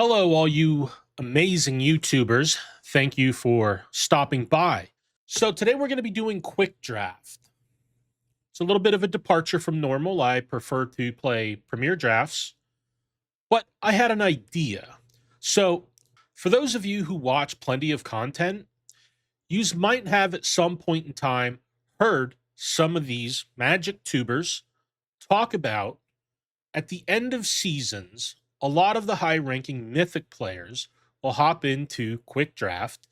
Hello, all you amazing YouTubers. Thank you for stopping by. So, today we're going to be doing Quick Draft. It's a little bit of a departure from normal. I prefer to play Premier Drafts, but I had an idea. So, for those of you who watch plenty of content, you might have at some point in time heard some of these magic tubers talk about at the end of seasons, a lot of the high ranking mythic players will hop into quick draft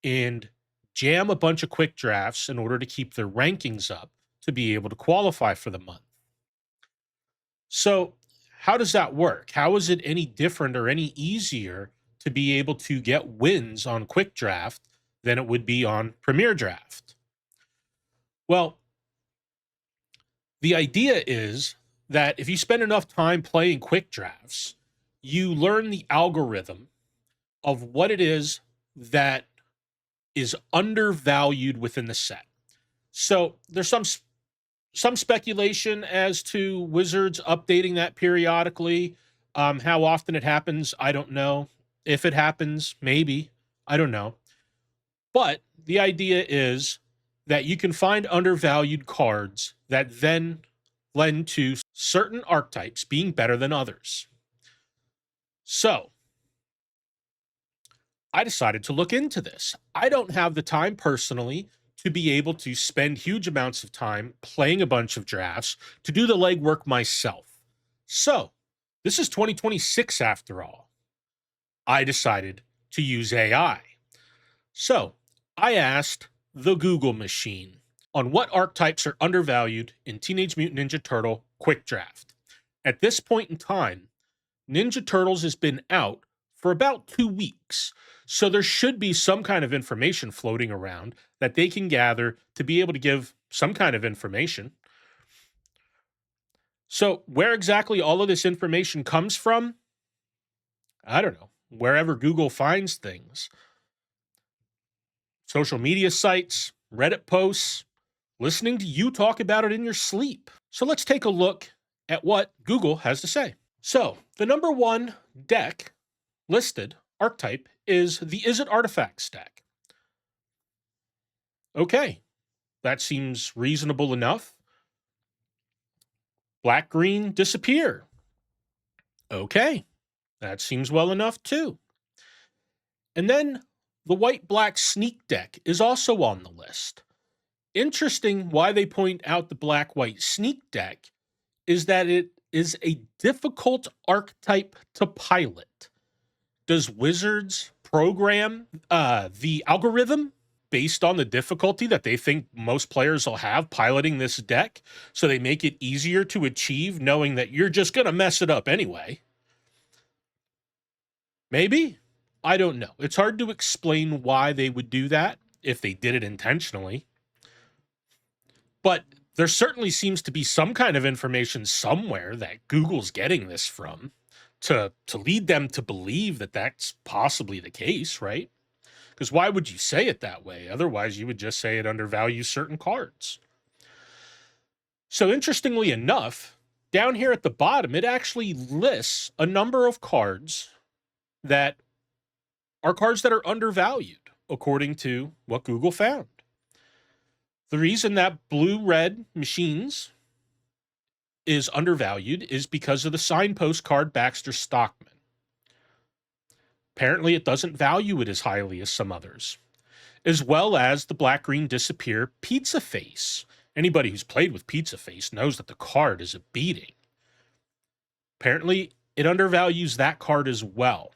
and jam a bunch of quick drafts in order to keep their rankings up to be able to qualify for the month. So, how does that work? How is it any different or any easier to be able to get wins on quick draft than it would be on premier draft? Well, the idea is that if you spend enough time playing quick drafts, you learn the algorithm of what it is that is undervalued within the set. So there's some speculation as to Wizards updating that periodically. How often it happens, I don't know. If it happens, maybe. I don't know. But the idea is that you can find undervalued cards that then lend to certain archetypes being better than others. So, I decided to look into this. I don't have the time personally to be able to spend huge amounts of time playing a bunch of drafts to do the legwork myself. So, this is 2026 after all. I decided to use AI. So, I asked the Google machine on what archetypes are undervalued in Teenage Mutant Ninja Turtle Quick Draft. At this point in time, Ninja Turtles has been out for about 2 weeks, so there should be some kind of information floating around that they can gather to be able to give some kind of information. So, where exactly all of this information comes from, I don't know. Wherever Google finds things, social media sites, Reddit posts, listening to you talk about it in your sleep. So let's take a look at what Google has to say. So the number one deck listed archetype is the Is It Artifacts deck. Okay, that seems reasonable enough. Black green disappear. Okay, that seems well enough too. And then the white black sneak deck is also on the list. Interesting why they point out the black white sneak deck is that it is a difficult archetype to pilot. Does Wizards program the algorithm based on the difficulty that they think most players will have piloting this deck, so they make it easier to achieve, knowing that you're just going to mess it up anyway? Maybe. I don't know. It's hard to explain why they would do that if they did it intentionally. But there certainly seems to be some kind of information somewhere that Google's getting this from to lead them to believe that that's possibly the case, right? Because why would you say it that way? Otherwise, you would just say it undervalues certain cards. So interestingly enough, down here at the bottom, it actually lists a number of cards that are cards that are undervalued, according to what Google found. The reason that blue-red machines is undervalued is because of the signpost card Baxter Stockman. Apparently, it doesn't value it as highly as some others, as well as the black-green disappear Pizza Face. Anybody who's played with Pizza Face knows that the card is a beating. Apparently, it undervalues that card as well.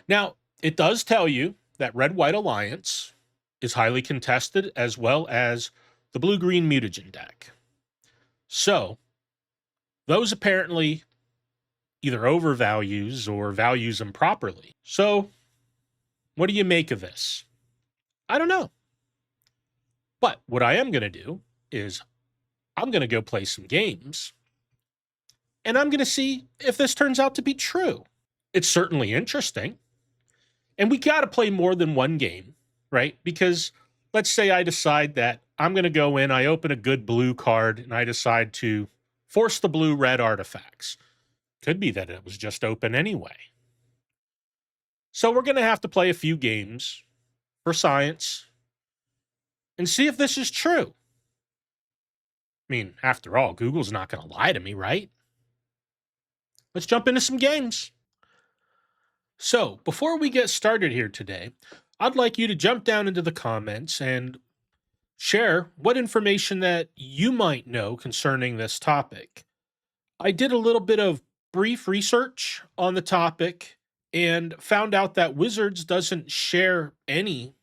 Now, it does tell you that Red-White Alliance is highly contested, as well as the blue-green mutagen deck. So, those apparently either overvalues or values improperly. So, what do you make of this? I don't know. But what I am going to do is I'm going to go play some games, and I'm going to see if this turns out to be true. It's certainly interesting. And we got to play more than one game, right? Because let's say I decide that I'm going to go in, I open a good blue card, and I decide to force the blue-red artifacts. Could be that it was just open anyway. So we're going to have to play a few games for science and see if this is true. I mean, after all, Google's not going to lie to me, right? Let's jump into some games. So, before we get started here today, I'd like you to jump down into the comments and share what information that you might know concerning this topic. I did a little bit of brief research on the topic and found out that Wizards doesn't share any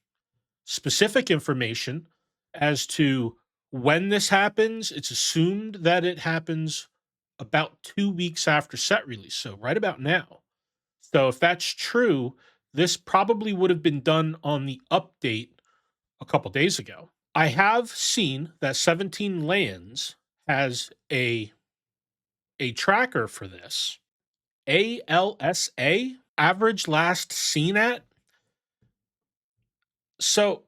specific information as to when this happens. It's assumed that it happens about 2 weeks after set release, so right about now. So if that's true, this probably would have been done on the update a couple days ago. I have seen that 17 Lands has a tracker for this. ALSA, average last seen at. So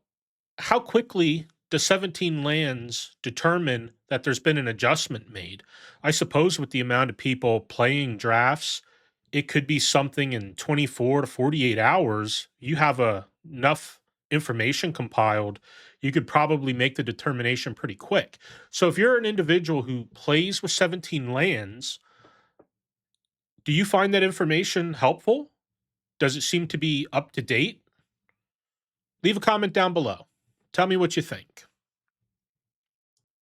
how quickly does 17 Lands determine that there's been an adjustment made? I suppose with the amount of people playing drafts, it could be something in 24 to 48 hours. You have enough information compiled, you could probably make the determination pretty quick. So if you're an individual who plays with 17 Lands, do you find that information helpful? Does it seem to be up to date? Leave a comment down below. Tell me what you think.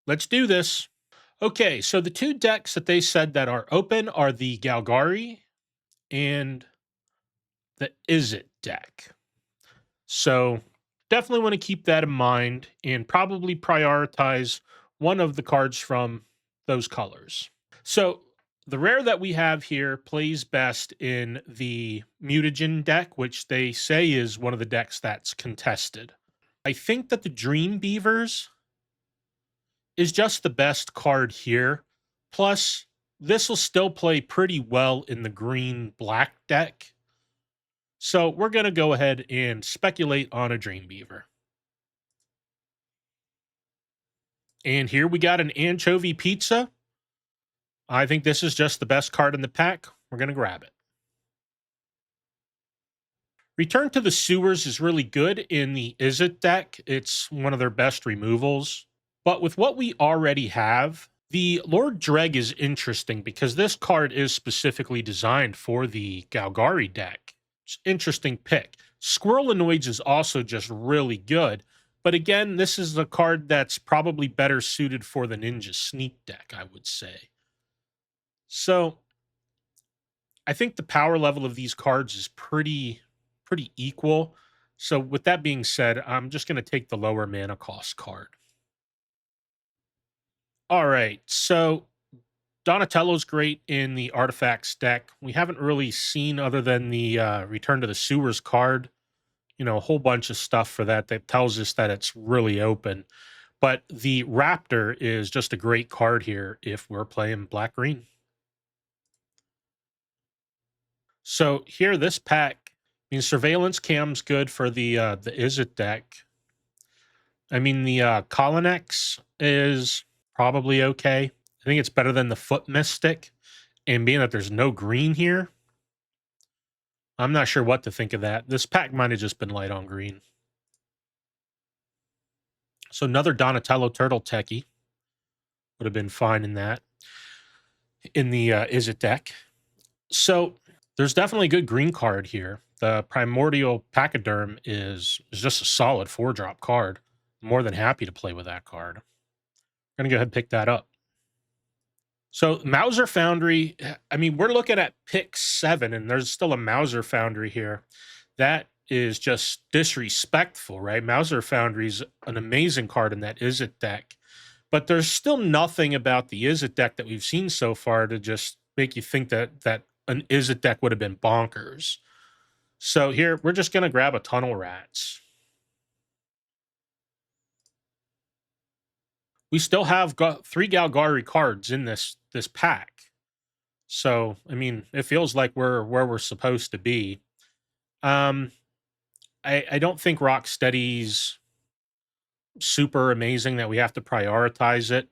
Let's do this. Okay, so the two decks that they said that are open are the Galgari and the Izzet deck. So definitely want to keep that in mind and probably prioritize one of the cards from those colors. So the rare that we have here plays best in the Mutagen deck, which they say is one of the decks that's contested. I think that the Dream Beavers is just the best card here. Plus, this will still play pretty well in the green-black deck. So we're going to go ahead and speculate on a Dream Beaver. And here we got an Anchovy Pizza. I think this is just the best card in the pack. We're going to grab it. Return to the Sewers is really good in the Izzet deck. It's one of their best removals. But with what we already have, the Lord Dreg is interesting because this card is specifically designed for the Galgari deck. It's an interesting pick. Squirrelinoids is also just really good. But again, this is a card that's probably better suited for the Ninja Sneak deck, I would say. So I think the power level of these cards is pretty equal. So with that being said, I'm just going to take the lower mana cost card. All right, so Donatello's great in the Artifacts deck. We haven't really seen, other than the Return to the Sewers card, a whole bunch of stuff for that tells us that it's really open. But the Raptor is just a great card here if we're playing black-green. So here, this pack, Surveillance Cam's good for the Izzet deck. I mean, the Colonex is probably okay. I think it's better than the Foot Mystic. And being that there's no green here, I'm not sure what to think of that. This pack might have just been light on green. So another Donatello Turtle Techie would have been fine in that. In the Izzet deck. So there's definitely a good green card here. The Primordial Pachyderm is just a solid 4-drop card. More than happy to play with that card. I'm going to go ahead and pick that up. So Mauser Foundry, we're looking at pick 7, and there's still a Mauser Foundry here. That is just disrespectful, right? Mauser Foundry's an amazing card in that Izzet deck. But there's still nothing about the Izzet deck that we've seen so far to just make you think that an Izzet deck would have been bonkers. So here, we're just going to grab a Tunnel Rats. We still have 3 Galgari cards in this pack. So, it feels like we're where we're supposed to be. I don't think Rocksteady's super amazing that we have to prioritize it.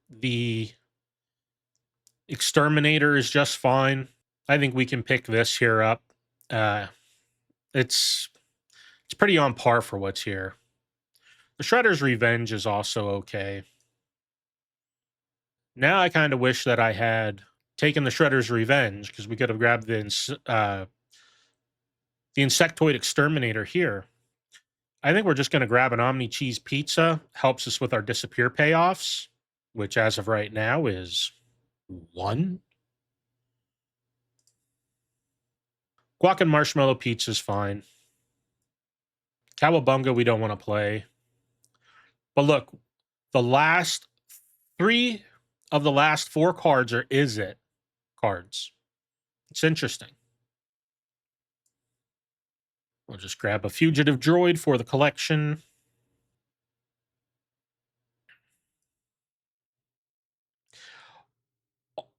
The Exterminator is just fine. I think we can pick this here up. Uh, it's pretty on par for what's here. The Shredder's Revenge is also okay. Now I kind of wish that I had taken the Shredder's Revenge because we could have grabbed the Insectoid Exterminator here. I think we're just going to grab an Omni Cheese Pizza. Helps us with our disappear payoffs, which as of right now is 1. Guac and Marshmallow Pizza is fine. Cowabunga we don't want to play. But look, the last 3 of the last 4 cards are Is It cards. It's interesting. We'll just grab a Fugitive Droid for the collection.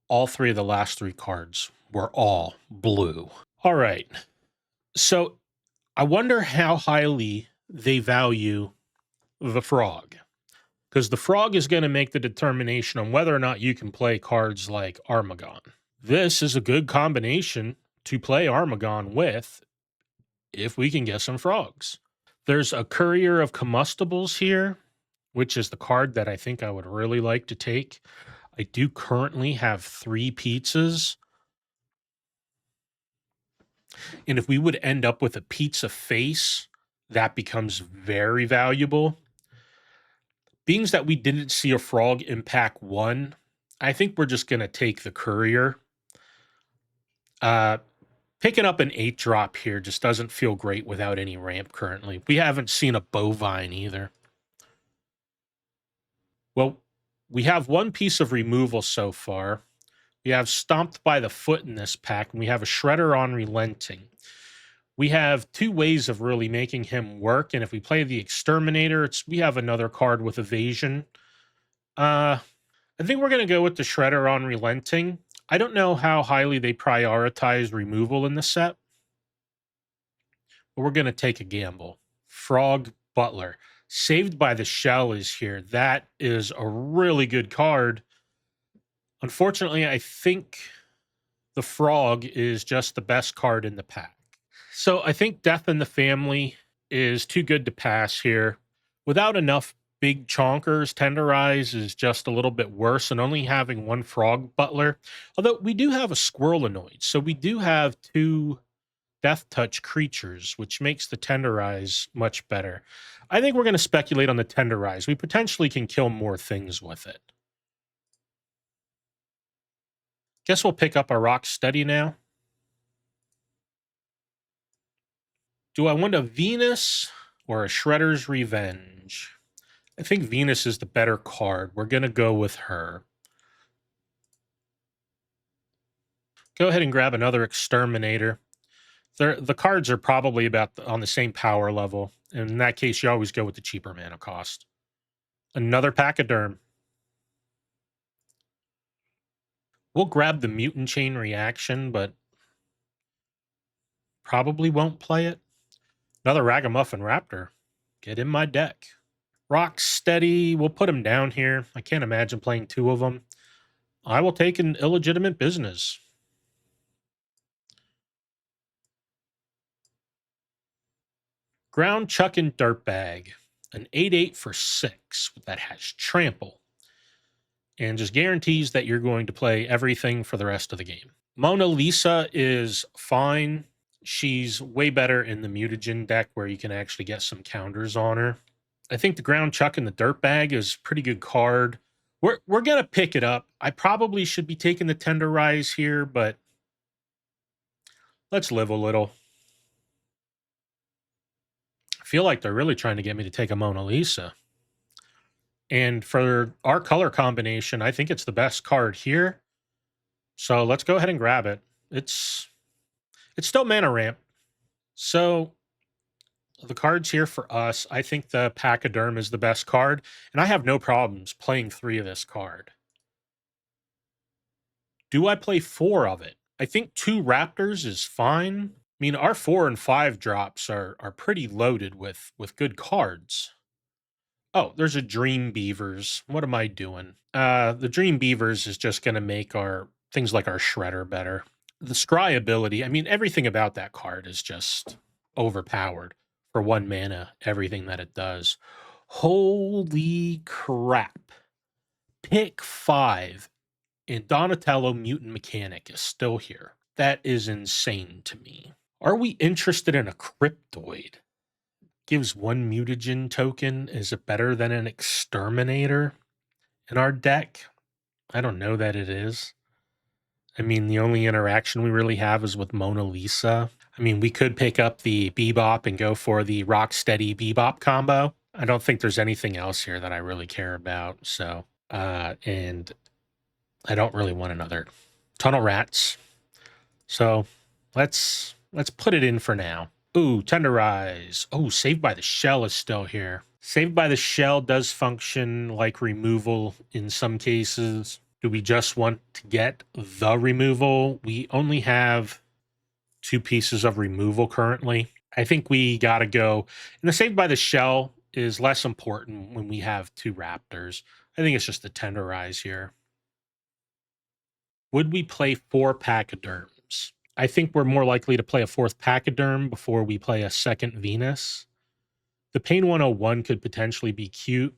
All 3 of the last 3 cards were all blue. All right. So I wonder how highly they value the frog. Because the frog is going to make the determination on whether or not you can play cards like Armagon. This is a good combination to play Armagon with if we can get some frogs. There's a Courier of Combustibles here, which is the card that I think I would really like to take. I do currently have 3 pizzas. And if we would end up with a pizza face, that becomes very valuable. Being that we didn't see a frog in pack 1, I think we're just going to take the Courier. Picking up an 8-drop here just doesn't feel great without any ramp currently. We haven't seen a Bovine either. Well, we have 1 piece of removal so far. We have Stomped by the Foot in this pack, and we have a Shredder on Relenting. We have 2 ways of really making him work, and if we play the Exterminator, we have another card with Evasion. I think we're going to go with the Shredder on Relenting. I don't know how highly they prioritize removal in the set, but we're going to take a gamble. Frog Butler. Saved by the Shell is here. That is a really good card. Unfortunately, I think the Frog is just the best card in the pack. So I think Death in the Family is too good to pass here. Without enough big chonkers, Tenderize is just a little bit worse, and only having 1 Frog Butler. Although we do have a Squirrelanoid, so we do have 2 Death Touch creatures, which makes the Tenderize much better. I think we're going to speculate on the Tenderize. We potentially can kill more things with it. Guess we'll pick up a Rock Steady now. Do I want a Venus or a Shredder's Revenge? I think Venus is the better card. We're going to go with her. Go ahead and grab another Exterminator. The cards are probably about on the same power level. And in that case, you always go with the cheaper mana cost. Another Pachyderm. We'll grab the Mutant Chain Reaction, but probably won't play it. Another Ragamuffin Raptor. Get in my deck. Rock Steady. We'll put him down here. I can't imagine playing 2 of them. I will take an Illegitimate Business. Ground Chuckin' Dirtbag. An 8/8 for 6 that has Trample. And just guarantees that you're going to play everything for the rest of the game. Mona Lisa is fine. She's way better in the Mutagen deck where you can actually get some counters on her. I think the Ground Chuck and the Dirtbag is a pretty good card. We're going to pick it up. I probably should be taking the Tenderize here, but let's live a little. I feel like they're really trying to get me to take a Mona Lisa. And for our color combination, I think it's the best card here. So let's go ahead and grab it. It's still mana ramp. So the cards here for us, I think the Pachyderm is the best card. And I have no problems playing 3 of this card. Do I play 4 of it? I think 2 Raptors is fine. I mean, our 4 and 5 drops are pretty loaded with good cards. Oh, there's a Dream Beavers. What am I doing? The Dream Beavers is just going to make our things like our Shredder better. the scry ability, I mean, everything about that card is just overpowered for 1 mana, everything that it does. Holy crap. Pick 5 and Donatello Mutant Mechanic is still here. That is insane to me. Are we interested in a Cryptoid? Gives 1 mutagen token. Is it better than an Exterminator in our deck? I don't know that it is. I mean, the only interaction we really have is with Mona Lisa. I mean, we could pick up the Bebop and go for the Rocksteady Bebop combo. I don't think there's anything else here that I really care about. So, and I don't really want another Tunnel Rats. So let's put it in for now. Ooh, Tenderize. Oh, Saved by the Shell is still here. Saved by the Shell does function like removal in some cases. Do we just want to get the removal? We only have 2 pieces of removal currently. I think we got to go. And the Saved by the Shell is less important when we have 2 Raptors. I think it's just the Tenderize here. Would we play 4 Pachyderms? I think we're more likely to play a 4th Pachyderm before we play a 2nd Venus. The Pain 101 could potentially be cute.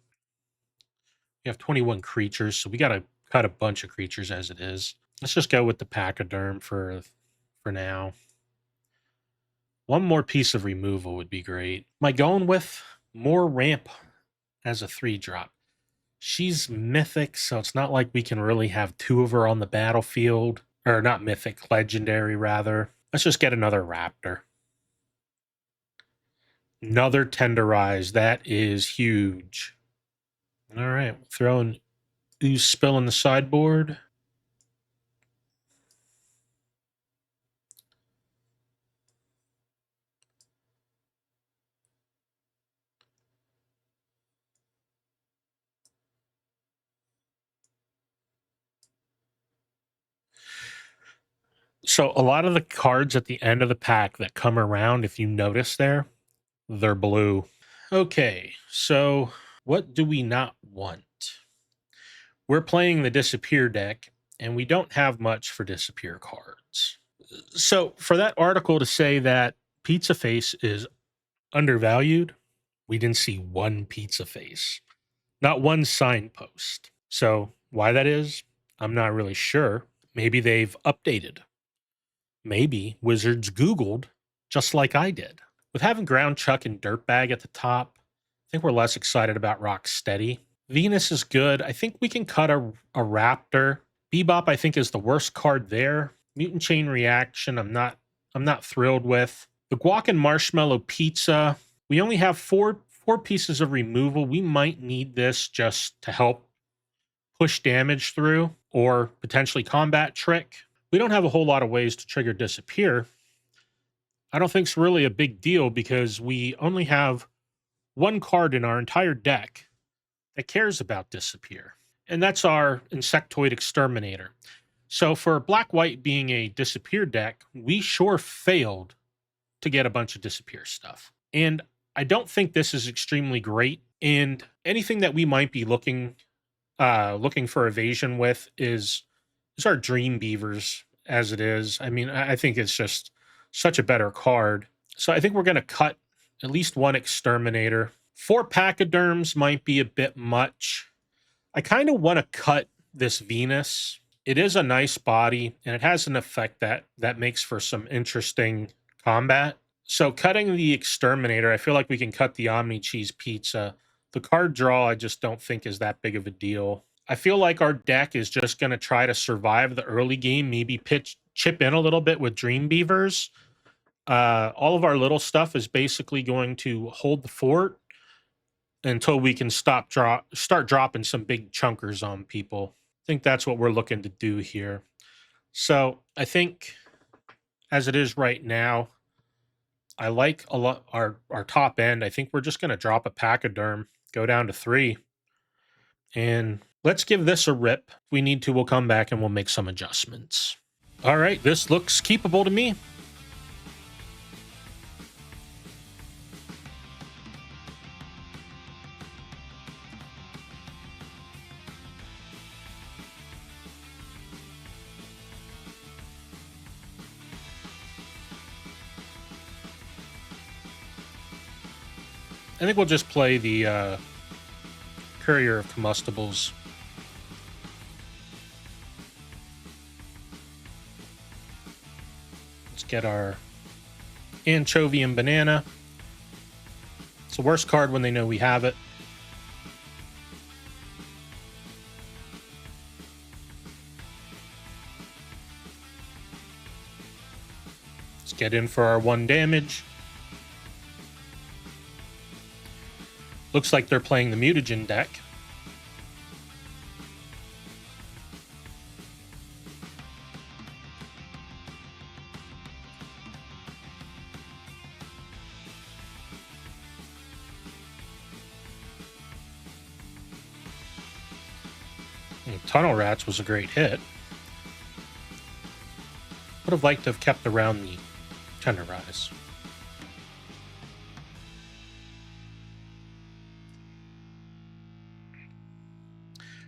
We have 21 creatures, so we got to cut a bunch of creatures as it is. Let's just go with the Pachyderm for now. 1 more piece of removal would be great. Am I going with more ramp as a 3-drop? She's mythic, so it's not like we can really have 2 of her on the battlefield. Or not mythic, legendary rather. Let's just get another Raptor. Another Tenderize. That is huge. All right, throwing Ooze Spill in the sideboard. So a lot of the cards at the end of the pack that come around, if you notice there, they're blue. Okay, so what do we not want? We're playing the Disappear deck, and we don't have much for Disappear cards. So for that article to say that Pizza Face is undervalued, we didn't see 1 Pizza Face, not 1 signpost. So why that is, I'm not really sure. Maybe they've updated. Maybe Wizards Googled just like I did. With having Ground Chuck and Dirtbag at the top, I think we're less excited about Rocksteady. Venus is good. I think we can cut a Raptor. Bebop, I think, is the worst card there. Mutant Chain Reaction, I'm not thrilled with. The Guac and Marshmallow Pizza, we only have four pieces of removal. We might need this just to help push damage through or potentially combat trick. We don't have a whole lot of ways to trigger Disappear. I don't think it's really a big deal because we only have 1 card in our entire deck that cares about Disappear, and that's our Insectoid Exterminator. So for Black-White being a Disappear deck, we sure failed to get a bunch of Disappear stuff. And I don't think this is extremely great, and anything that we might be looking for evasion with is our Dream Beavers as it is. I mean, I think it's just such a better card. So I think we're going to cut at least 1 Exterminator. 4 Pachyderms might be a bit much. I kind of want to cut this Venus. It is a nice body, and it has an effect that makes for some interesting combat. So cutting the Exterminator, I feel like we can cut the Omni Cheese Pizza. The card draw, I just don't think is that big of a deal. I feel like our deck is just going to try to survive the early game, maybe chip in a little bit with Dream Beavers. All of our little stuff is basically going to hold the fort until we can start dropping some big chunkers on people. I think that's what we're looking to do here. So I think as it is right now, I like a lot our top end. I think we're just going to drop a Pachyderm, go down to 3, and let's give this a rip. If we need to, we'll come back and we'll make some adjustments. All right, this looks keepable to me. I think we'll just play the Courier of Combustibles. Let's get our Anchovy and Banana. It's the worst card when they know we have it. Let's get in for our 1 damage. Looks like they're playing the Mutagen deck. And Tunnel Rats was a great hit. Would have liked to have kept around the Tenderize.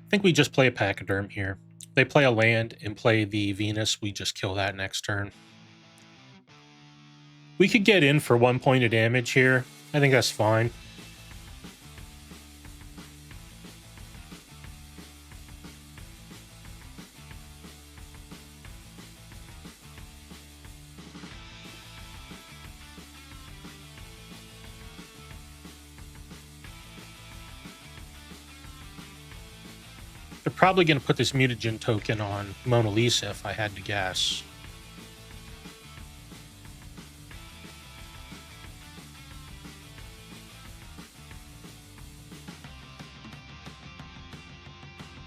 I think we just play a Pachyderm here. They play a land and play the Venus. We just kill that next turn. We could get in for 1 point of damage here. I think that's fine. They're probably going to put this Mutagen token on Mona Lisa if I had to guess.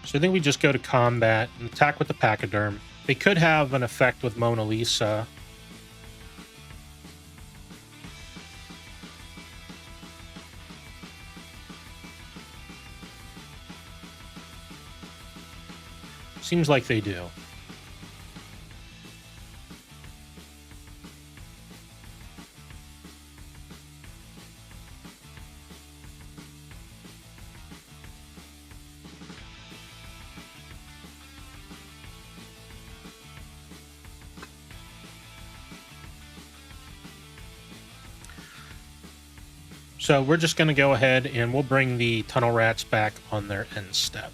So I think we just go to combat and attack with the Pachyderm. They could have an effect with Mona Lisa. Seems like they do. So we're just going to go ahead and we'll bring the Tunnel Rats back on their end step.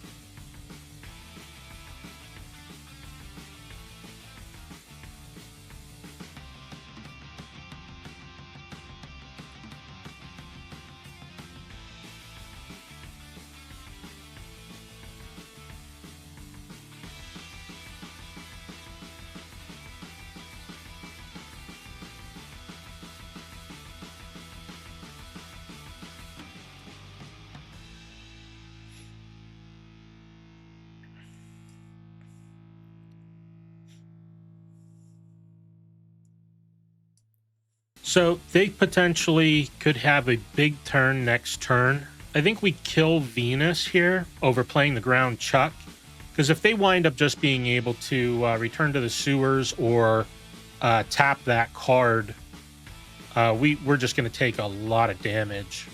So they potentially could have a big turn next turn. I think we kill Venus here over playing the ground Chuck. Because if they wind up just being able to return to the sewers or tap that card, we're just going to take a lot of damage.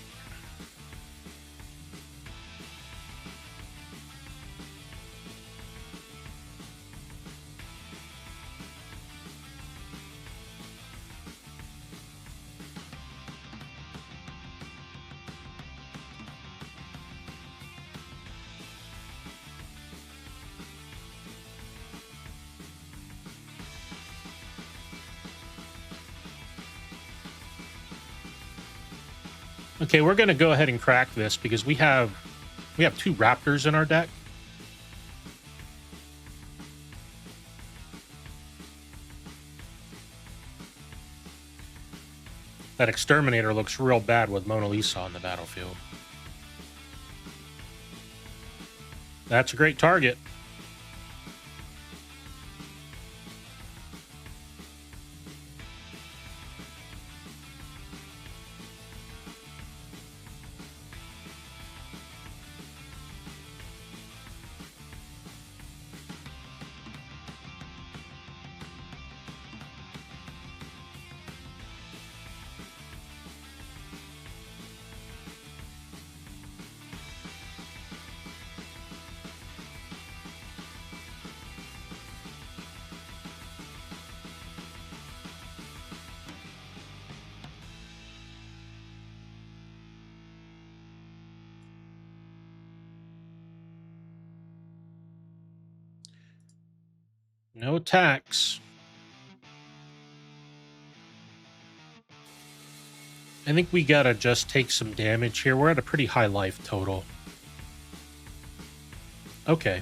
Okay, we're going to go ahead and crack this because we have 2 Raptors in our deck. That Exterminator looks real bad with Mona Lisa on the battlefield. That's a great target. No attacks. I think we gotta just take some damage here. We're at a pretty high life total. Okay.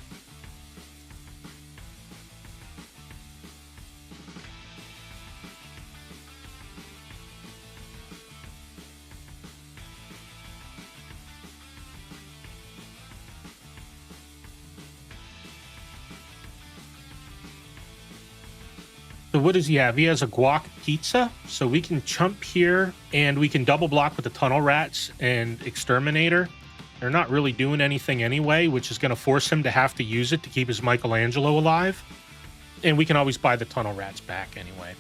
So what does he have? He has a guac pizza, so we can chump here, and we can double block with the tunnel rats and exterminator. They're not really doing anything anyway, which is going to force him to have to use it to keep his Michelangelo alive. And we can always buy the tunnel rats back anyway.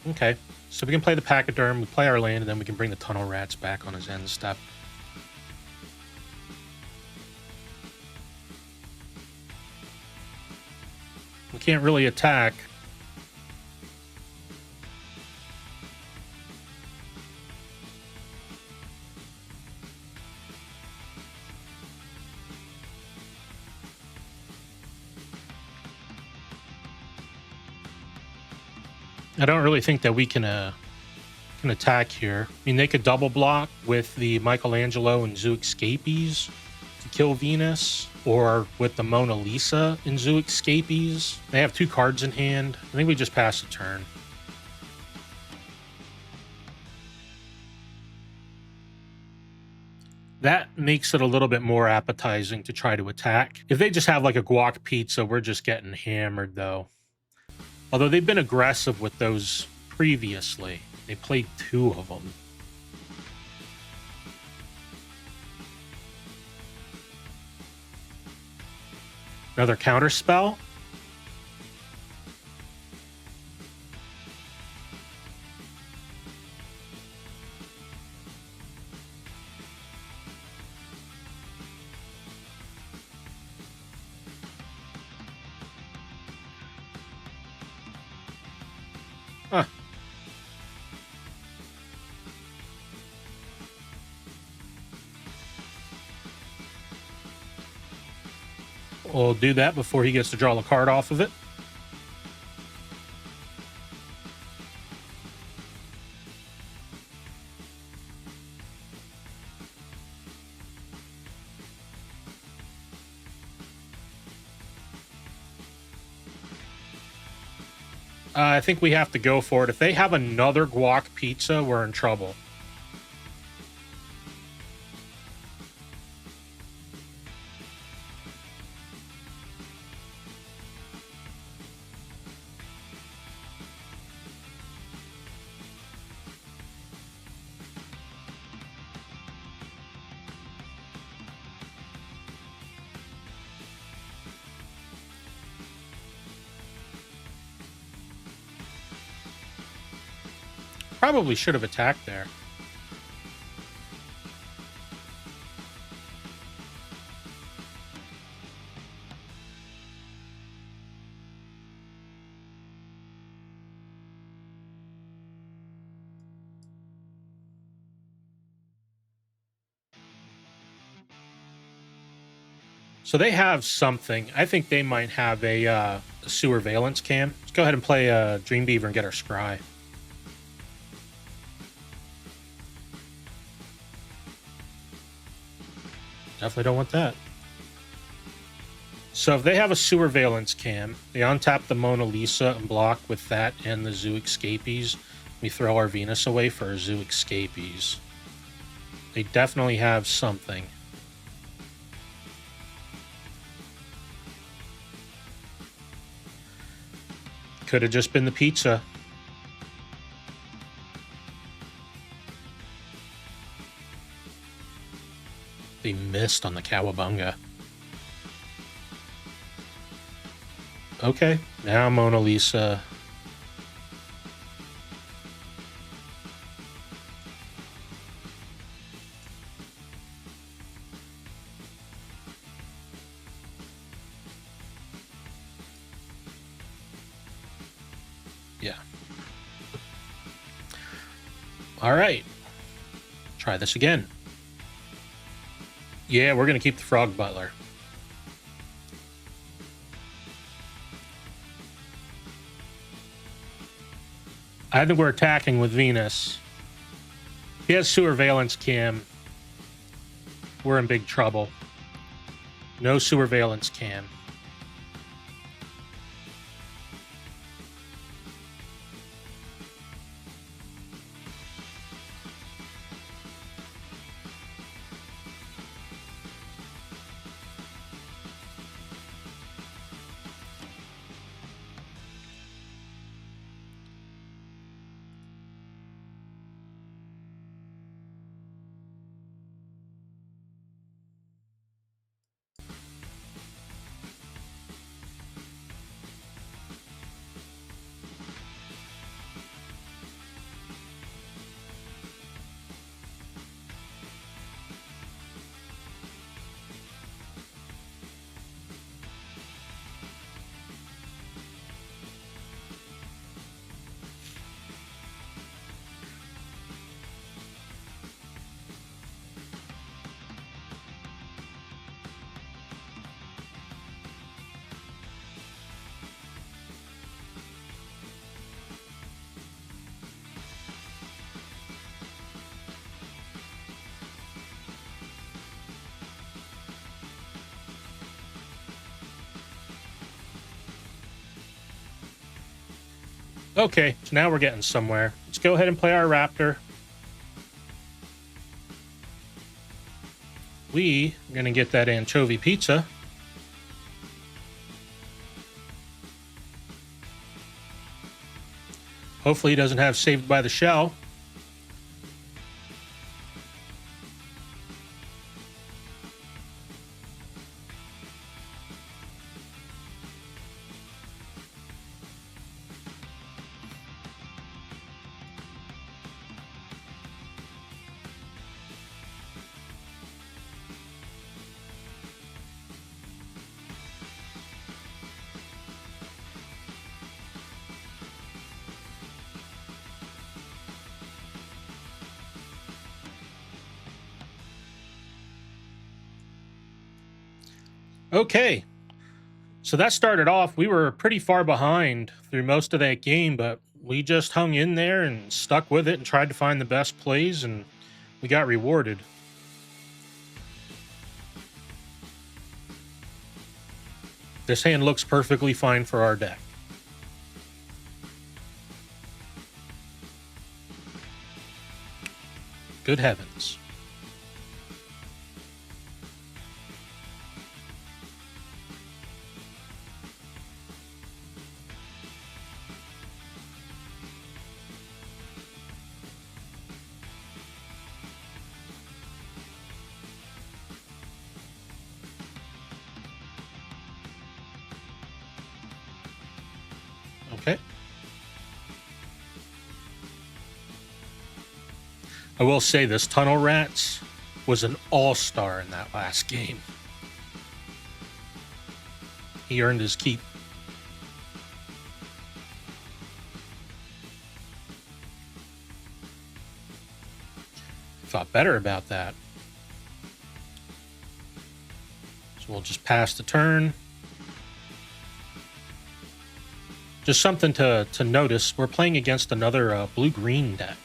Okay, so we can play the Pachyderm, we play our land, and then we can bring the tunnel rats back on his end step. We can't really attack. I don't really think that we can attack here. I mean, they could double block with the Michelangelo and Zoo Escapees to kill Venus, or with the Mona Lisa and Zoo Escapees. They have 2 cards in hand. I think we just pass the turn. That makes it a little bit more appetizing to try to attack. If they just have like a guac pizza, we're just getting hammered though. Although they've been aggressive with those previously. They played 2 of them. Another counter spell. Huh. We'll do that before he gets to draw a card off of it. I think we have to go for it. If they have another guac pizza, we're in trouble. Probably should have attacked there. So they have something. I think they might have a sewer valence cam. Let's go ahead and play Dreambeaver and get our scry. Definitely don't want that. So if they have a sewer valence cam, they untap the Mona Lisa and block with that and the Zoo Escapees. We throw our Venus away for our Zoo Escapees. They definitely have something. Could have just been the pizza. They missed on the Cowabunga. Okay, now Mona Lisa. Yeah. All right. Try this again. Yeah, we're going to keep the Frog Butler. I think we're attacking with Venus. If he has Surveillance Cam, we're in big trouble. No Surveillance Cam. Okay, so now we're getting somewhere. Let's go ahead and play our Raptor. We are going to get that anchovy pizza. Hopefully he doesn't have Saved by the Shell. Okay, so that started off. We were pretty far behind through most of that game, but we just hung in there and stuck with it and tried to find the best plays, and we got rewarded. This hand looks perfectly fine for our deck. Good heavens. Okay. I will say this Tunnel Rats was an all-star in that last game. He earned his keep. Thought better about that. So we'll just pass the turn. Just something to notice. We're playing against another blue-green deck.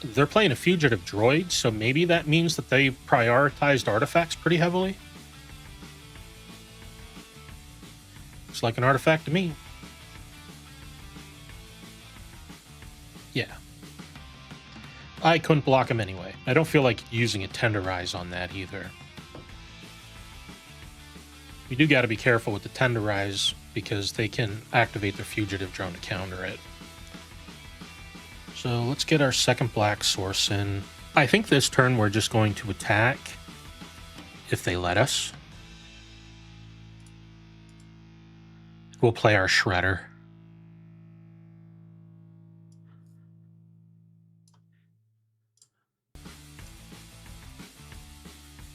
They're playing a Fugitive Droid, so maybe that means that they prioritized artifacts pretty heavily. Looks like an artifact to me. Yeah. I couldn't block him anyway. I don't feel like using a Tenderize on that either. You do got to be careful with the Tenderize because they can activate their Fugitive Drone to counter it. So let's get our second black source in. I think this turn we're just going to attack if they let us. We'll play our Shredder.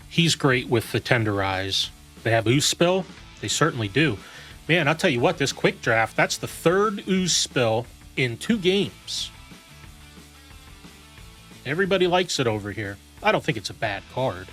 He's great with the Tenderize. They have Ooze Spill. They certainly do. Man, I'll tell you what, this quick draft, that's the third Ooze Spill in 2 games. Everybody likes it over here. I don't think it's a bad card.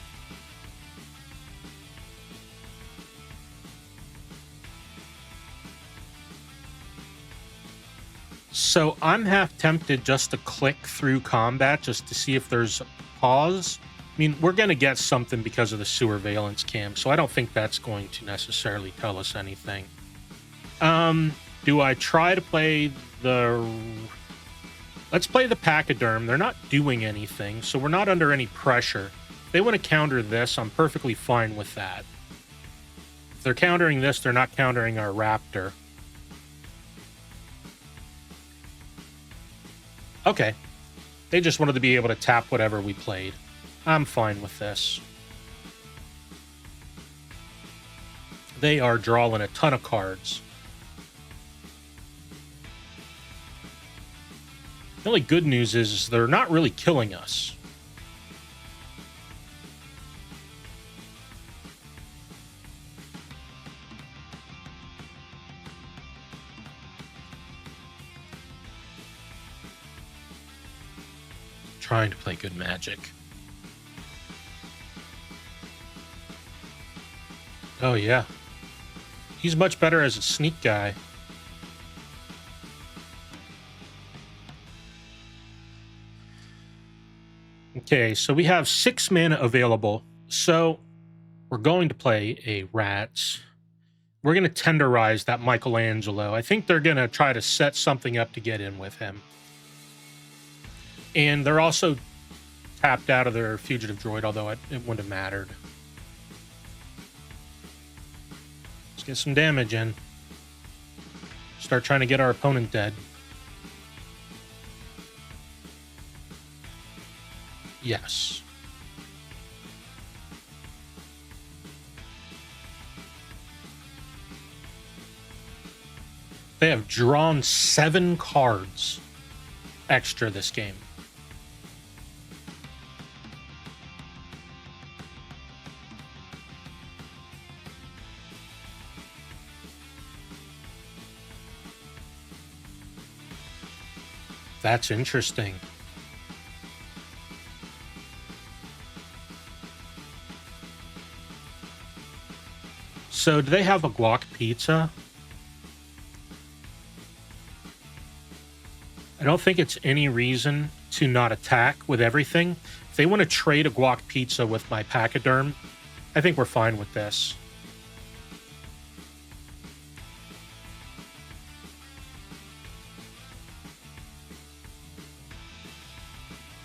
So I'm half tempted just to click through combat just to see if there's a pause. I mean, we're going to get something because of the sewer valence cam, so I don't think that's going to necessarily tell us anything. Do I try to play the... Let's play the pachyderm. They're not doing anything, so we're not under any pressure. If they want to counter this, I'm perfectly fine with that. If they're countering this, they're not countering our raptor. Okay. They just wanted to be able to tap whatever we played. I'm fine with this. They are drawing a ton of cards. The only good news is they're not really killing us. Trying to play good Magic. Oh yeah. He's much better as a sneak guy. Okay, so we have 6 mana available. So we're going to play a Rats. We're going to tenderize that Michelangelo. I think they're going to try to set something up to get in with him. And they're also tapped out of their Fugitive Droid, although it wouldn't have mattered. Let's get some damage in. Start trying to get our opponent dead. Yes. They have drawn 7 cards extra this game. That's interesting. So, do they have a guac pizza? I don't think it's any reason to not attack with everything. If they want to trade a guac pizza with my pachyderm, I think we're fine with this.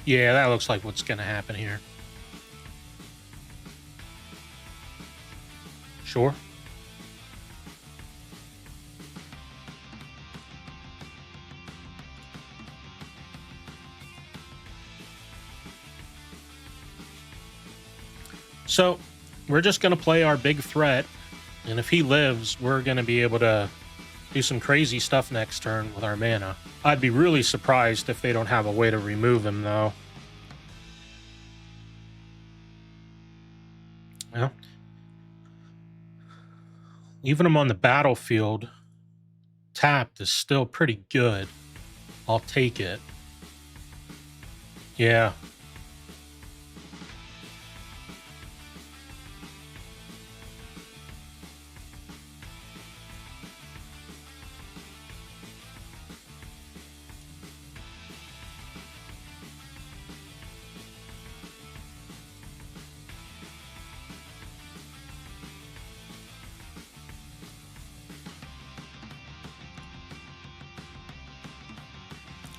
Yeah, that looks like what's going to happen here. Sure. So, we're just going to play our big threat, and if he lives, we're going to be able to do some crazy stuff next turn with our mana. I'd be really surprised if they don't have a way to remove him, though. Well, even him on the battlefield, tapped is still pretty good. I'll take it. Yeah.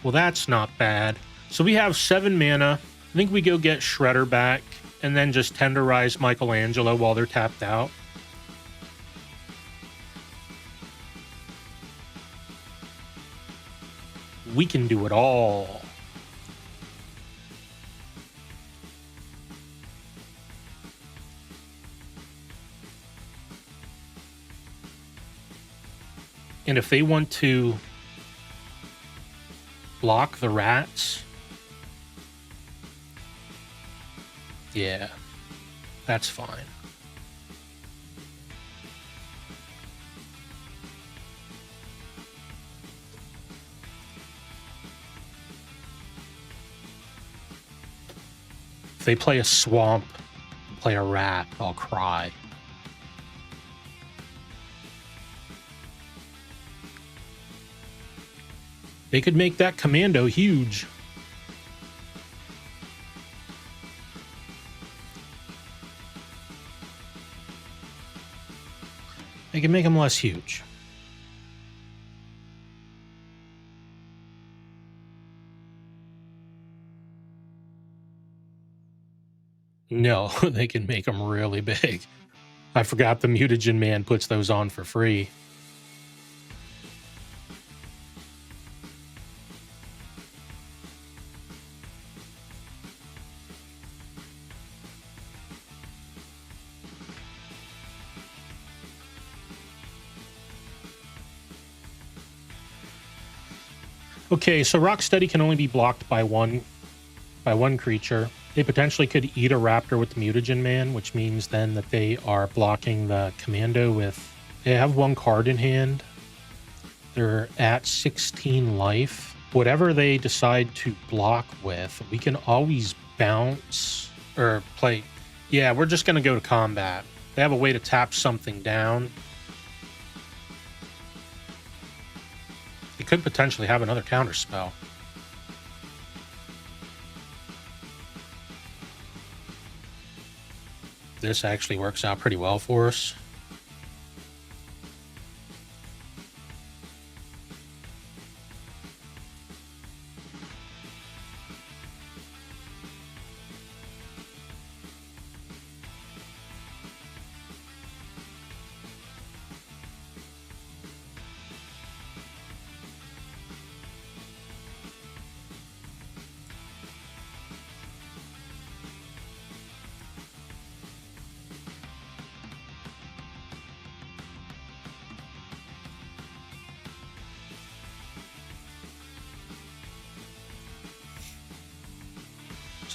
Well, that's not bad. So we have 7 mana. I think we go get Shredder back and then just tenderize Michelangelo while they're tapped out. We can do it all. And if they want to block the rats, yeah, that's fine. they play a swamp, play a rat, I'll cry. They could make that commando huge. They can make them less huge. No, they can make them really big. I forgot the Mutagen Man puts those on for free. Okay, so Rocksteady can only be blocked by one creature. They potentially could eat a raptor with the Mutagen Man, which means then that they are blocking the commando with... They have one card in hand. They're at 16 life. Whatever they decide to block with, we can always bounce or play... Yeah, we're just going to go to combat. They have a way to tap something down. They could potentially have another counter spell. This actually works out pretty well for us.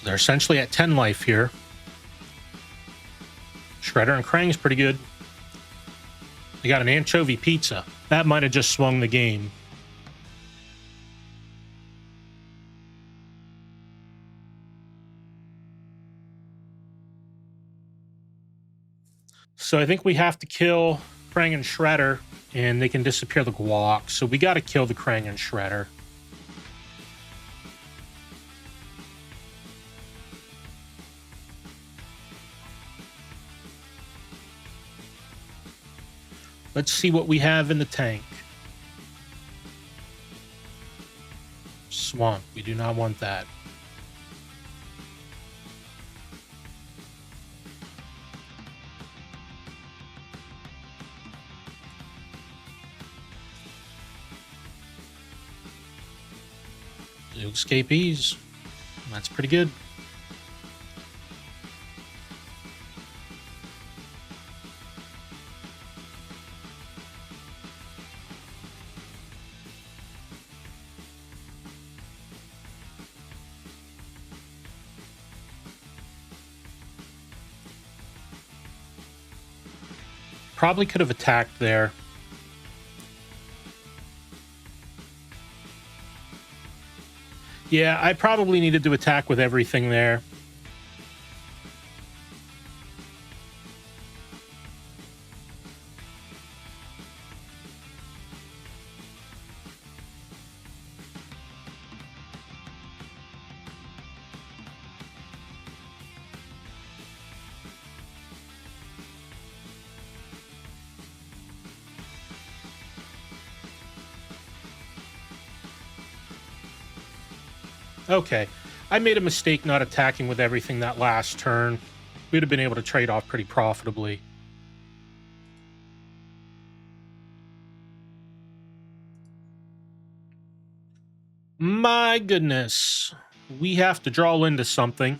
They're essentially at 10 life here. Shredder and Krang's pretty good. They got an anchovy pizza. That might have just swung the game. So I think we have to kill Krang and Shredder, and they can disappear the Guac. So we got to kill the Krang and Shredder. Let's see what we have in the tank. Swamp. We do not want that. Two escapees. That's pretty good. Probably could have attacked there. Yeah, I probably needed to attack with everything there. Okay, I made a mistake not attacking with everything that last turn. We'd have been able to trade off pretty profitably. My goodness. We have to draw into something.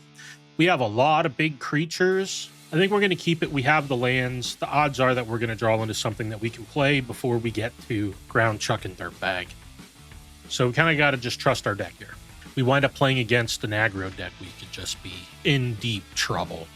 We have a lot of big creatures. I think we're going to keep it. We have the lands. The odds are that we're going to draw into something that we can play before we get to Ground Chuck and Dirtbag. So we kind of got to just trust our deck here. We wind up playing against an aggro deck, we could just be in deep trouble.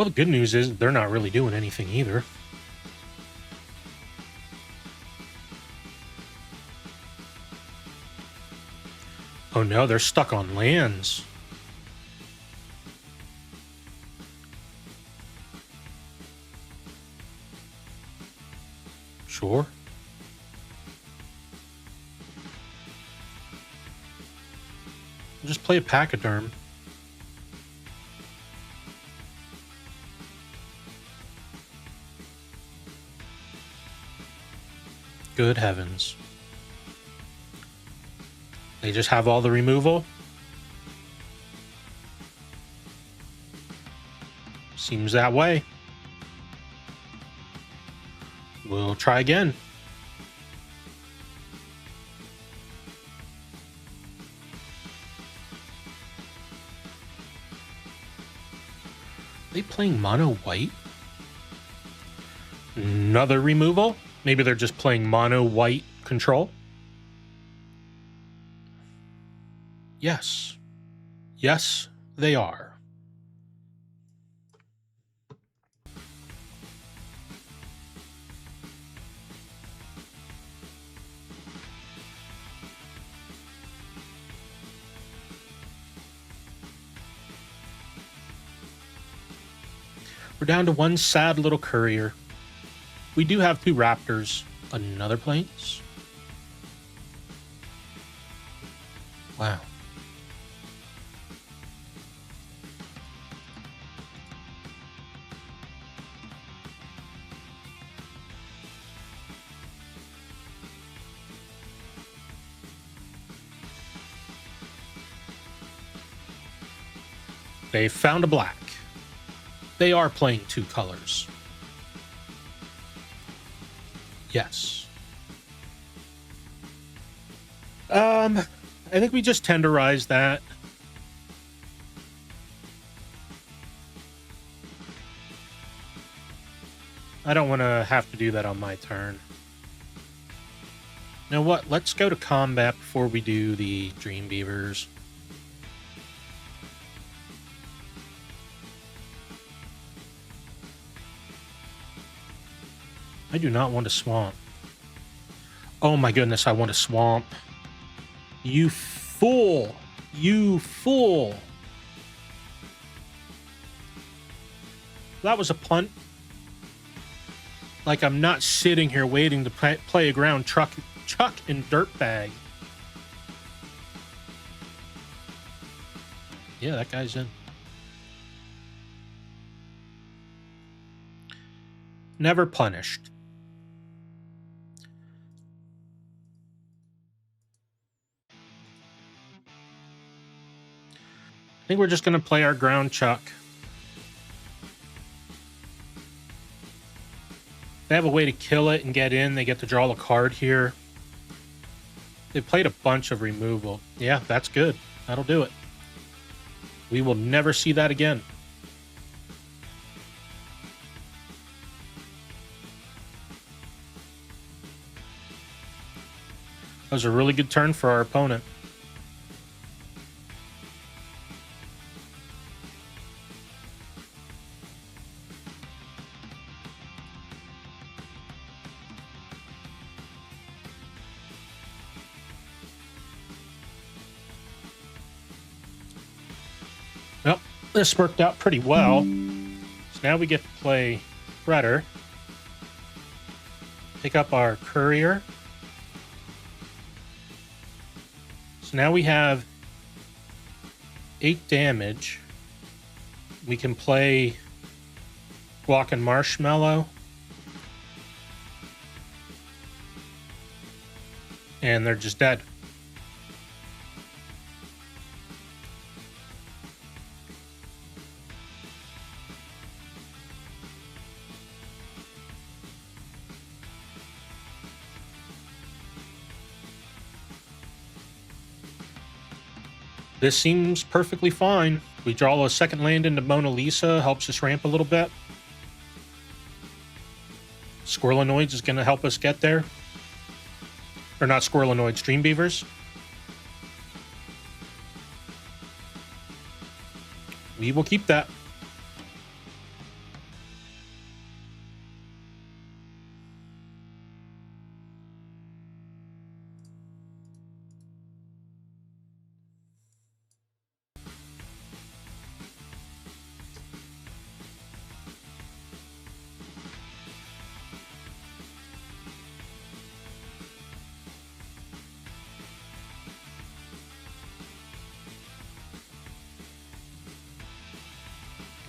Well, the good news is they're not really doing anything either. Oh no, they're stuck on lands. Sure. We'll just play a Pachyderm. Good heavens. They just have all the removal? Seems that way. We'll try again. Are they playing mono white? Another removal? Maybe they're just playing mono white control? Yes. Yes, they are. We're down to one sad little courier. We do have 2 raptors. Another planes? Wow. They found a black. They are playing 2 colors. Yes. I think we just tenderize that. I don't want to have to do that on my turn. You know what? Let's go to combat before we do the Dream Beavers. I do not want to swamp. Oh my goodness, I want to swamp. You fool! You fool! That was a punt. Like I'm not sitting here waiting to play a ground Chuck and Dirtbag. Yeah, that guy's in. Never punished. I think we're just going to play our ground Chuck. They have a way to kill it and get in. They get to draw a card here. They played a bunch of removal. Yeah, that's good. That'll do it. We will never see that again. That was a really good turn for our opponent. Well, this worked out pretty well. So now we get to play Redder. Pick up our Courier. So now we have 8 damage. We can play Guac and Marshmallow. And they're just dead. This seems perfectly fine. We draw a second land into Mona Lisa, helps us ramp a little bit. Squirrelinoids is going to help us get there. Or not Squirrelinoids, Dream Beavers. We will keep that.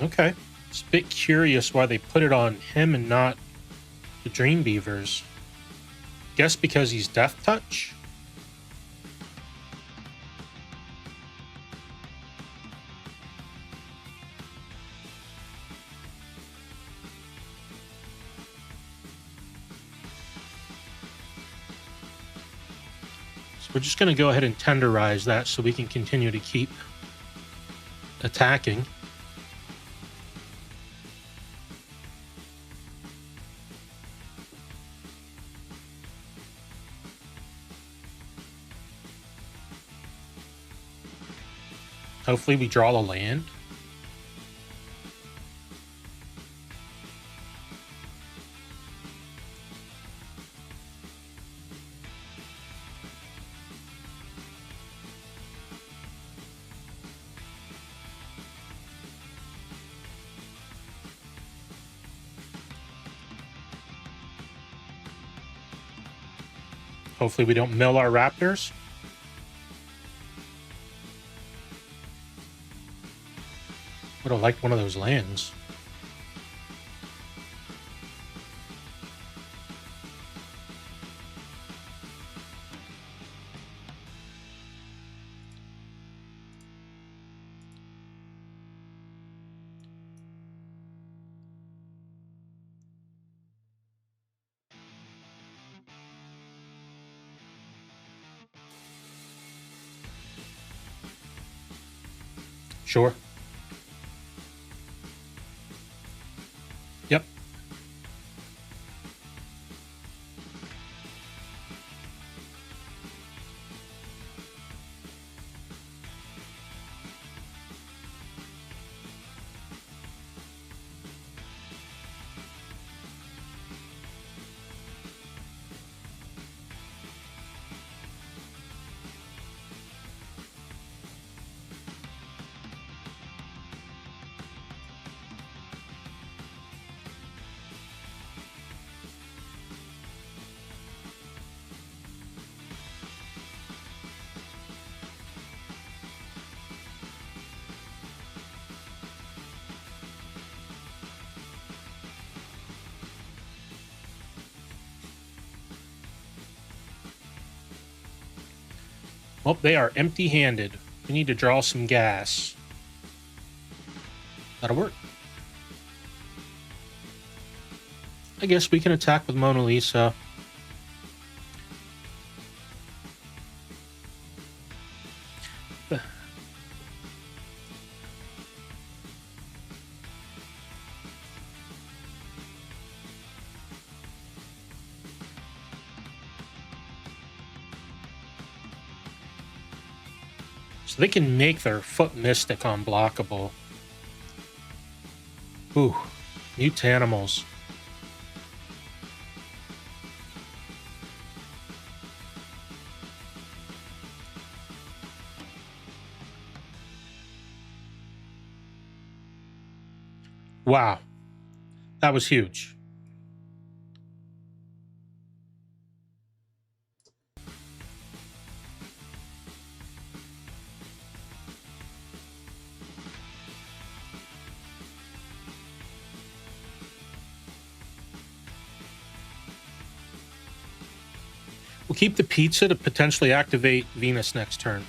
Okay. It's a bit curious why they put it on him and not the Dream Beavers. Guess because he's Death Touch? So we're just going to go ahead and tenderize that so we can continue to keep attacking. Hopefully we draw the land. Hopefully we don't mill our Raptors. Would have liked one of those lands. Sure. Yep. Well, they are empty-handed. We need to draw some gas. That'll work. I guess we can attack with Mona Lisa. So they can make their Foot Mystic unblockable. Ooh, Mutanimals. Wow, that was huge. We'll keep the pizza to potentially activate Venus next turn.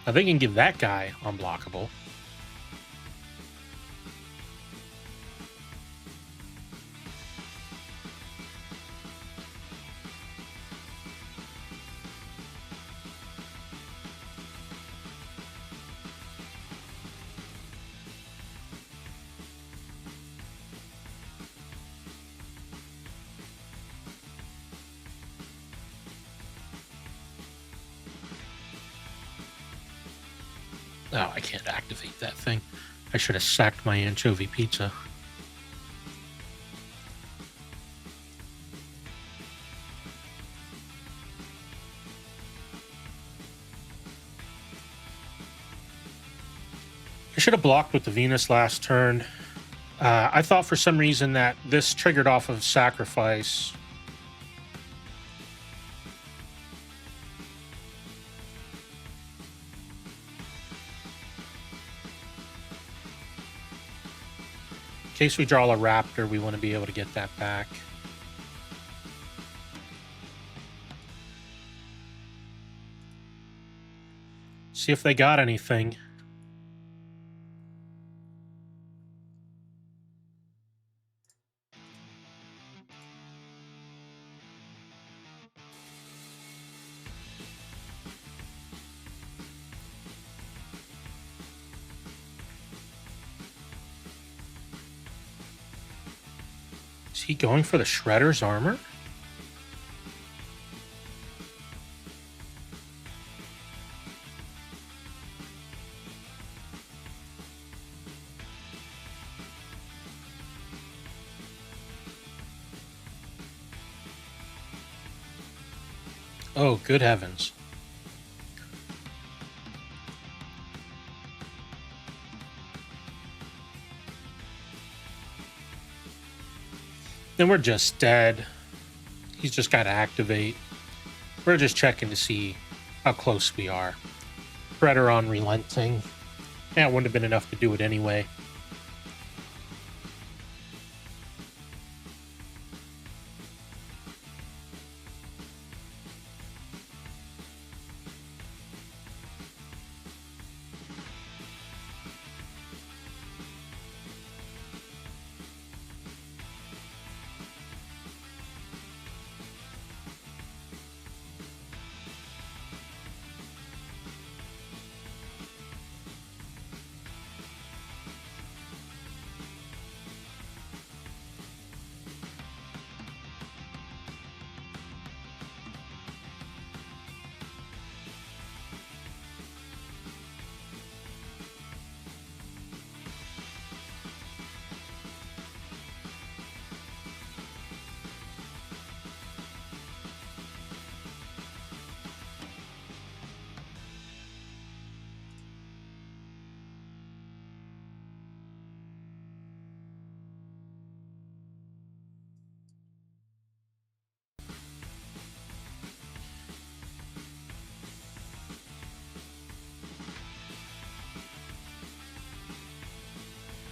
Now they can give that guy unblockable. Oh, I can't activate that thing. I should have sacked my anchovy pizza. I should have blocked with the Venus last turn. I thought for some reason that this triggered off of sacrifice. In case we draw a raptor, we want to be able to get that back. See if they got anything. Is he going for the Shredder's armor? Oh, good heavens. Then we're just dead. He's just got to activate. We're just checking to see how close we are. Predator on relenting. Yeah, it wouldn't have been enough to do it anyway.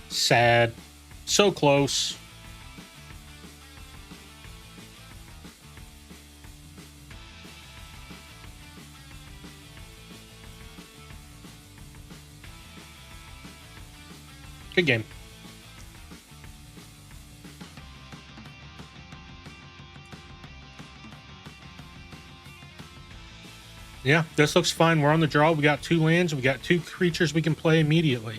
Sad. So close. Good game. Yeah, this looks fine. We're on the draw. We got 2 lands. We got 2 creatures we can play immediately.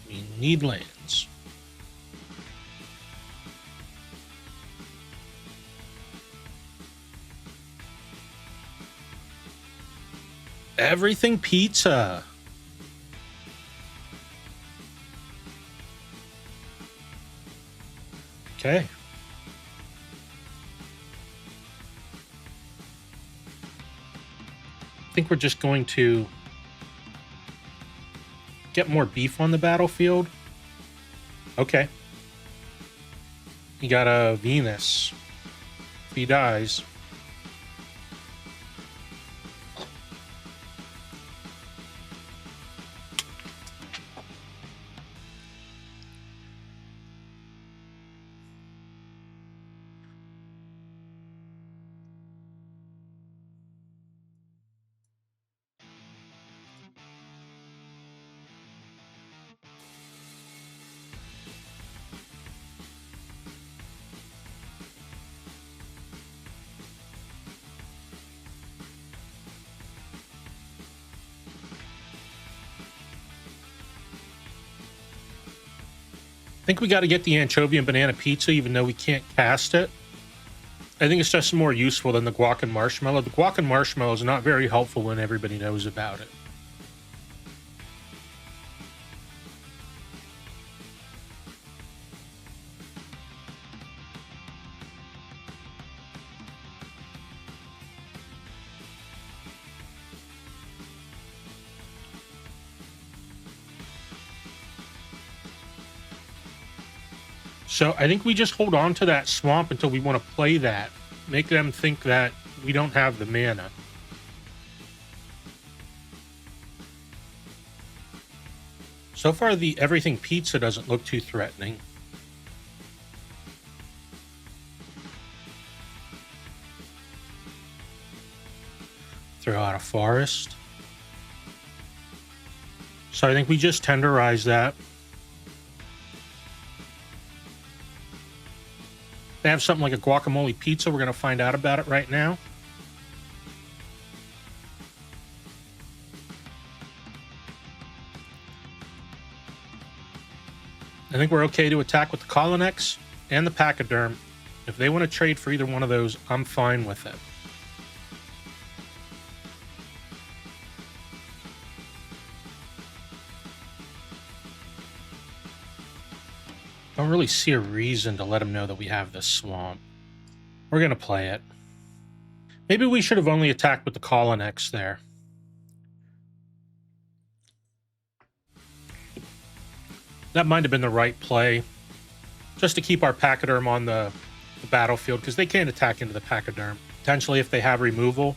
We need lands. Everything pizza. Okay. I think we're just going to get more beef on the battlefield. Okay. He got a Venus. If he dies. I think we got to get the anchovy and banana pizza, even though we can't cast it. I think it's just more useful than the guac and marshmallow. The guac and marshmallow is not very helpful when everybody knows about it. So I think we just hold on to that swamp until we want to play that. Make them think that we don't have the mana. So far, the everything pizza doesn't look too threatening. Throw out a forest. So I think we just tenderize that. They have something like a guacamole pizza. We're going to find out about it right now. I think we're okay to attack with the Colonex and the Pachyderm. If they want to trade for either one of those, I'm fine with it. Don't really see a reason to let them know that we have this swamp. We're going to play it. Maybe we should have only attacked with the Colonex there. That might have been the right play. Just to keep our Pachyderm on the battlefield, because they can't attack into the Pachyderm. Potentially, if they have removal.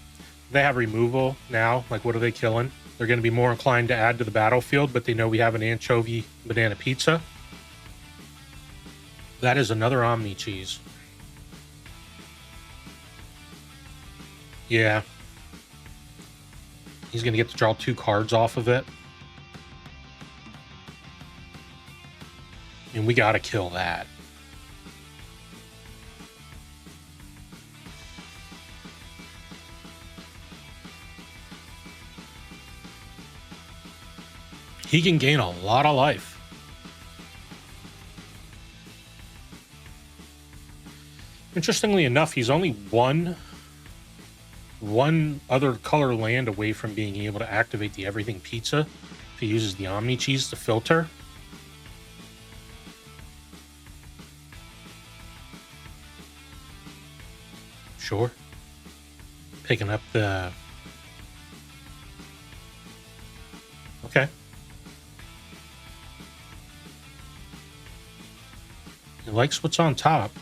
They have removal now. Like, what are they killing? They're going to be more inclined to add to the battlefield, but they know we have an anchovy banana pizza. That is another Omni cheese. Yeah. He's going to get to draw 2 cards off of it. And we got to kill that. He can gain a lot of life. Interestingly enough, he's only one other color land away from being able to activate the Everything Pizza if he uses the Omni Cheese to filter. Sure. Picking up the... Okay. He likes what's on top.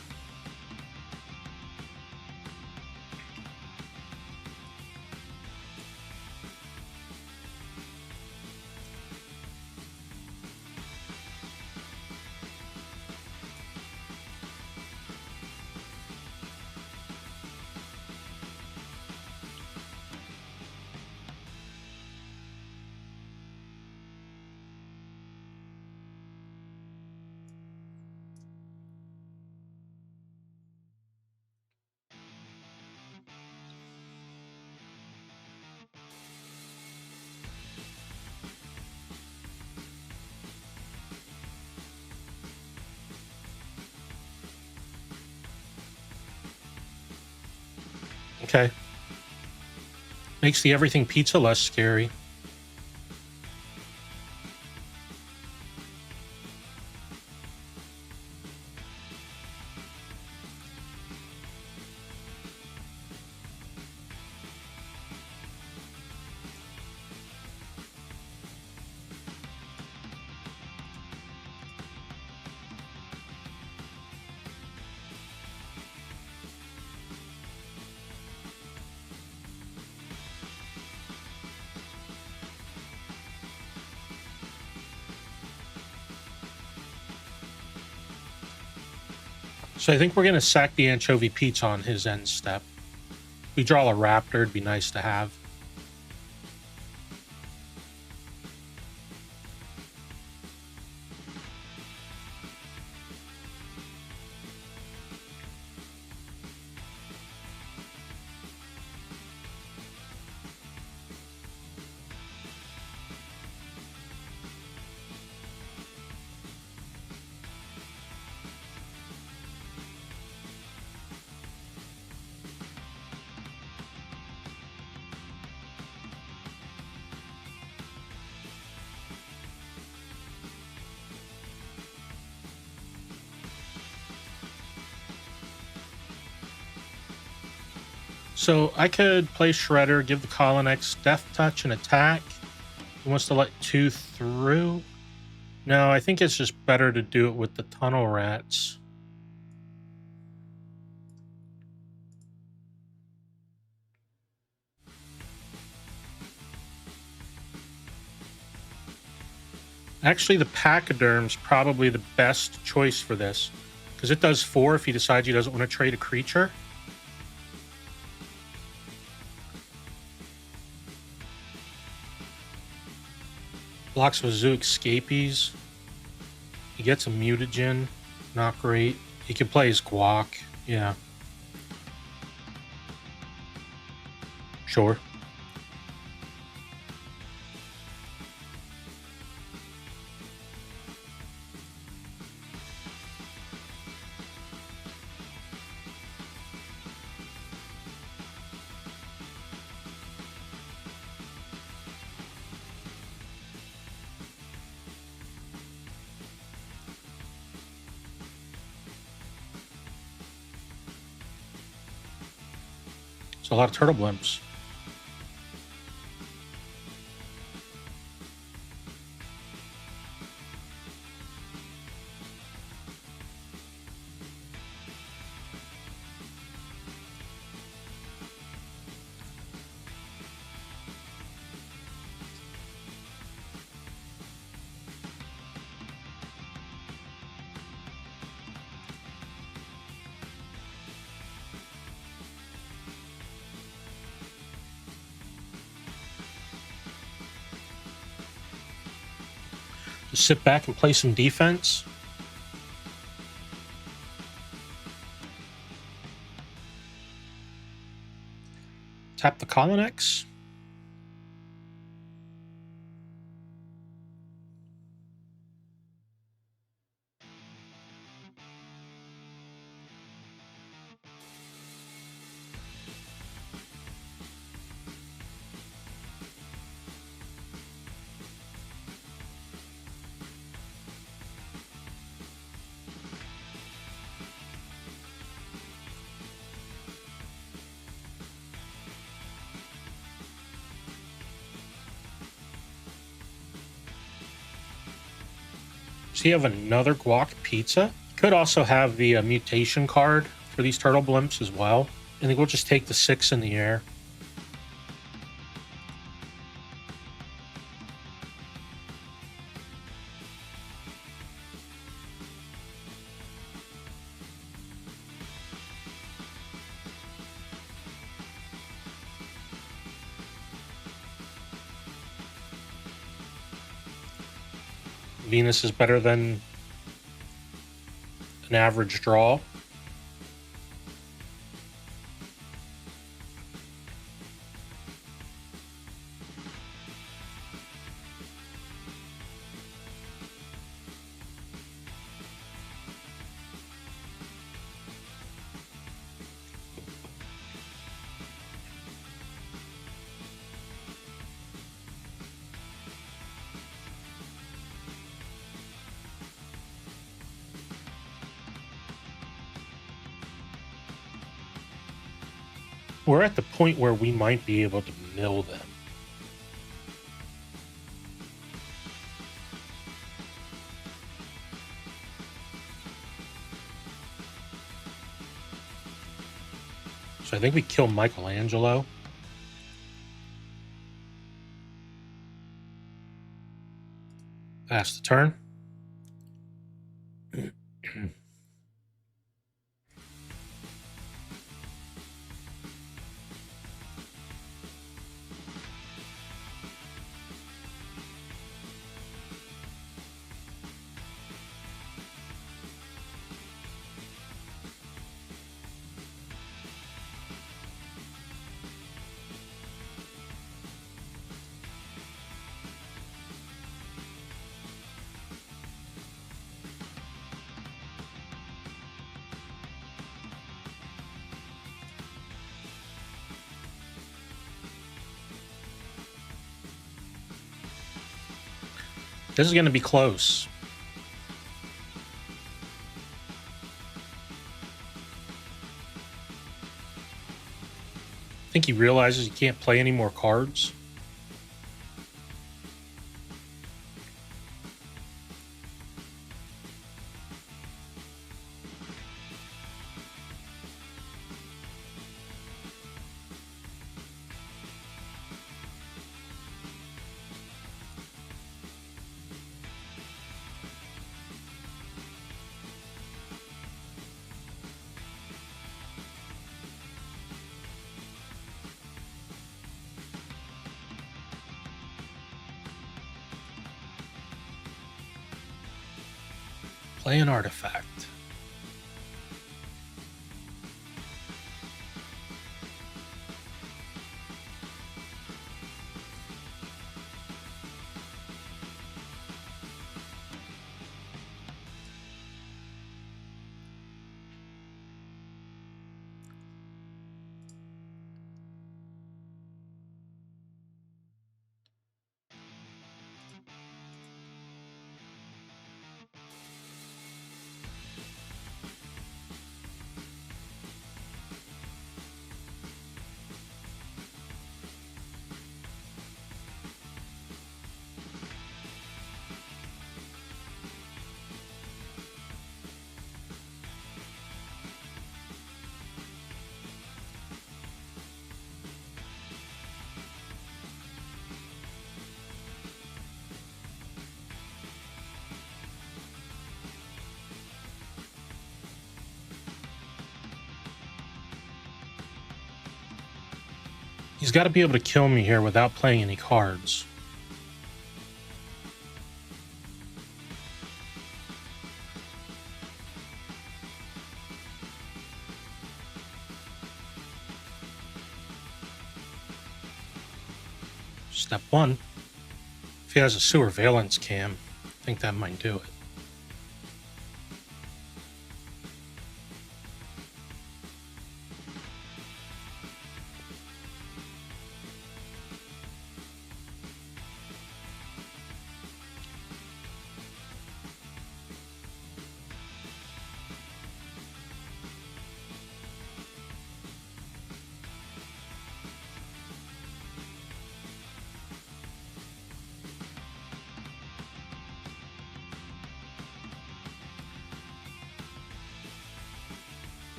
Okay. Makes the Everything Pizza less scary. So I think we're going to sack the anchovy pizza on his end step. If we draw a raptor, it'd be nice to have. So I could play Shredder, give the Colonex Death Touch and attack. He wants to let 2 through. No, I think it's just better to do it with the Tunnel Rats. Actually, the Pachyderm's probably the best choice for this, because it does 4 if he decides he doesn't want to trade a creature. Blocks with Zoo Escapees. He gets a Mutagen. Not great. He can play his Guac. Yeah. Sure. So a lot of turtle blimps. Just sit back and play some defense. Tap the Colonex. Does he have another Guac Pizza? Could also have the mutation card for these turtle blimps as well. I think we'll just take the 6 in the air. Venus is better than an average draw. We're at the point where we might be able to mill them. So I think we kill Michelangelo. Pass the turn. This is going to be close. I think he realizes he can't play any more cards. Play an artifact. He's got to be able to kill me here without playing any cards. Step one. If he has a surveillance cam, I think that might do it.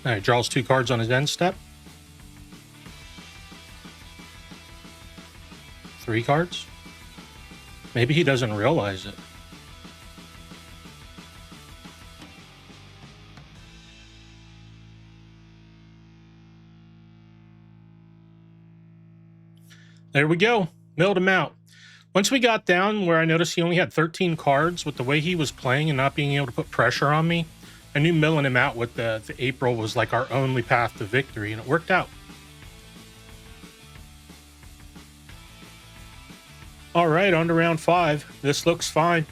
All right, draws 2 cards on his end step. 3 cards. Maybe he doesn't realize it. There we go. Milled him out. Once we got down where I noticed he only had 13 cards, with the way he was playing and not being able to put pressure on me, I knew milling him out with the April was like our only path to victory, and it worked out. All right, on to round 5. This looks fine.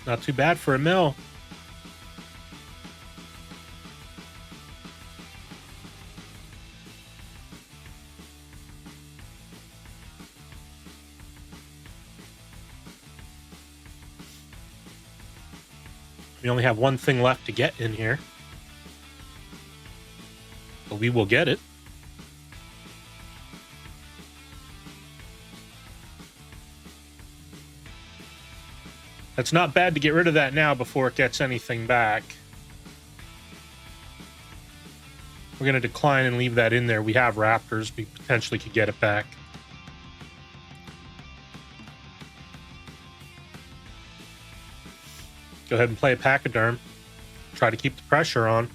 Not too bad for a mill. We only have one thing left to get in here, but we will get it. That's not bad to get rid of that now before it gets anything back. We're going to decline and leave that in there. We have Raptors. We potentially could get it back. Go ahead and play a Pachyderm. Try to keep the pressure on.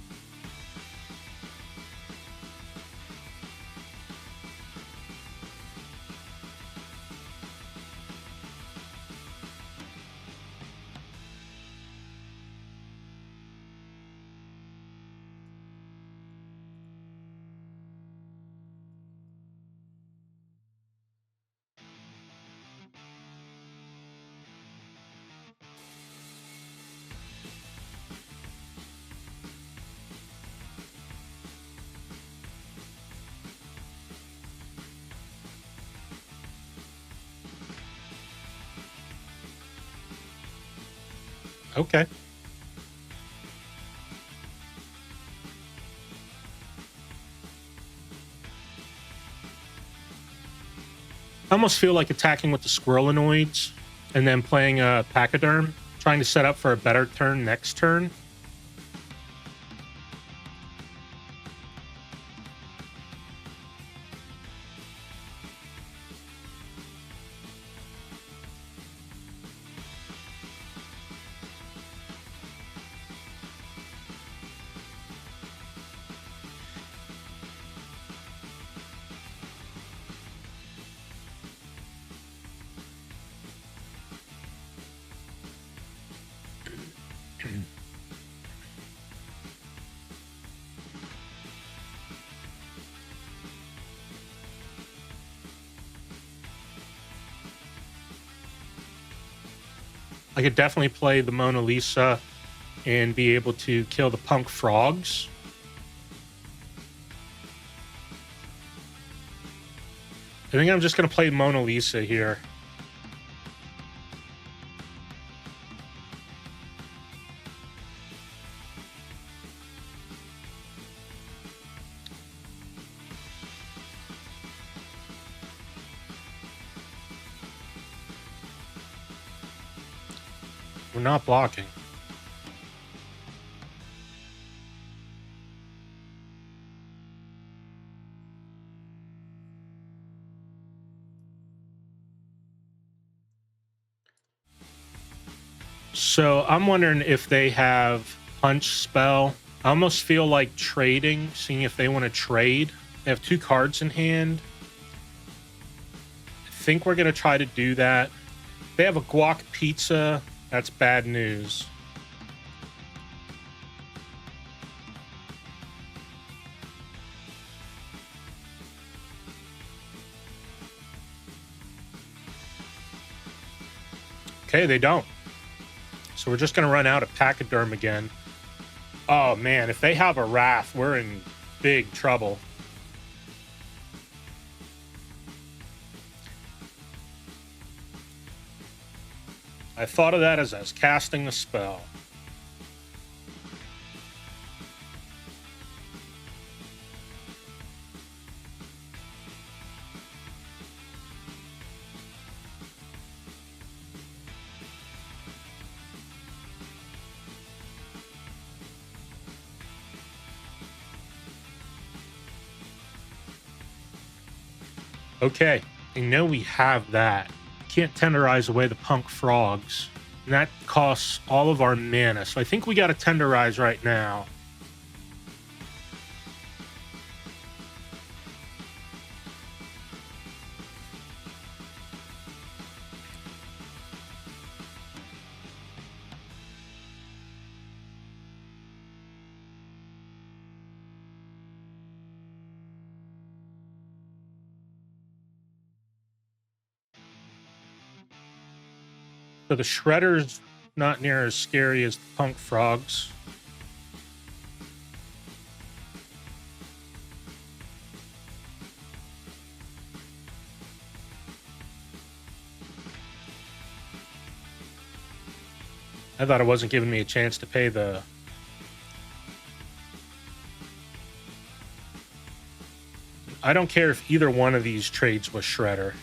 Okay. I almost feel like attacking with the Squirrelinoids and then playing a Pachyderm, trying to set up for a better turn next turn. I could definitely play the Mona Lisa and be able to kill the punk frogs. I think I'm just going to play Mona Lisa here. We're not blocking. So I'm wondering if they have punch spell. I almost feel like trading, seeing if they want to trade. They have 2 cards in hand. I think we're going to try to do that. They have a guac pizza. That's bad news. Okay, they don't. So we're just going to run out of Pachyderm again. Oh, man, if they have a Wrath, we're in big trouble. I thought of that as I was casting the spell. Okay, I know we have that. Can't tenderize away the punk frogs. And that costs all of our mana. So I think we got to tenderize right now. So the Shredder's not near as scary as the punk frogs. I thought it wasn't giving me a chance to pay the... I don't care if either one of these trades was Shredder.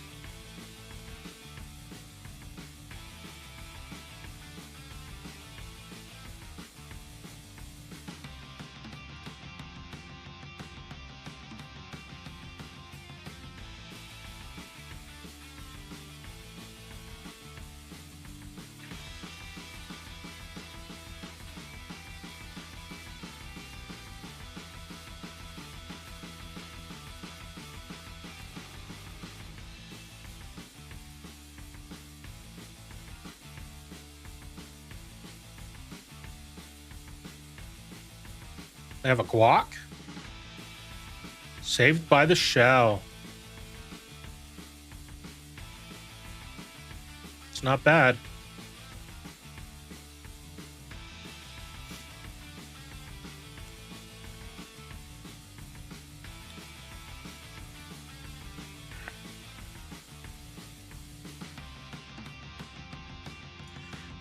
They have a guac. Saved by the shell. It's not bad.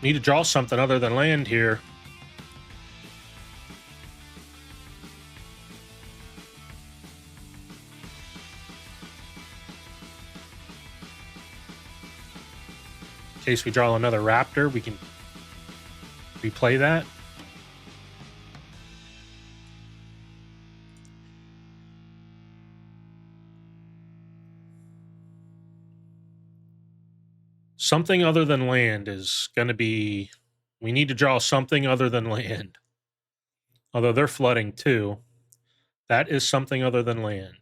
Need to draw something other than land here. In case we draw another raptor, we can replay that. Something other than land is going to be... We need to draw something other than land. Although they're flooding too. That is something other than land.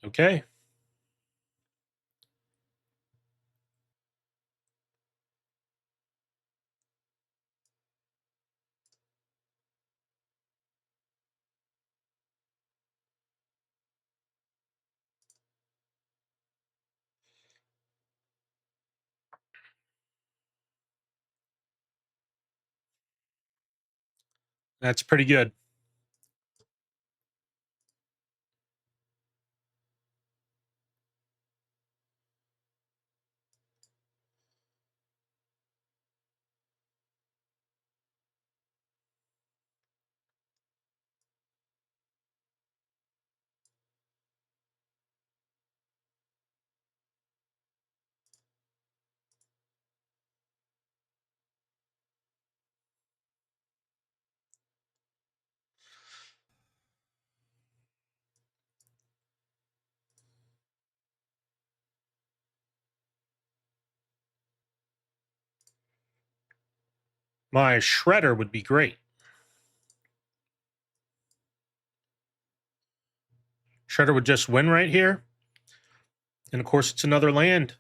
Okay. That's pretty good. My Shredder would be great. Shredder would just win right here. And of course, it's another land.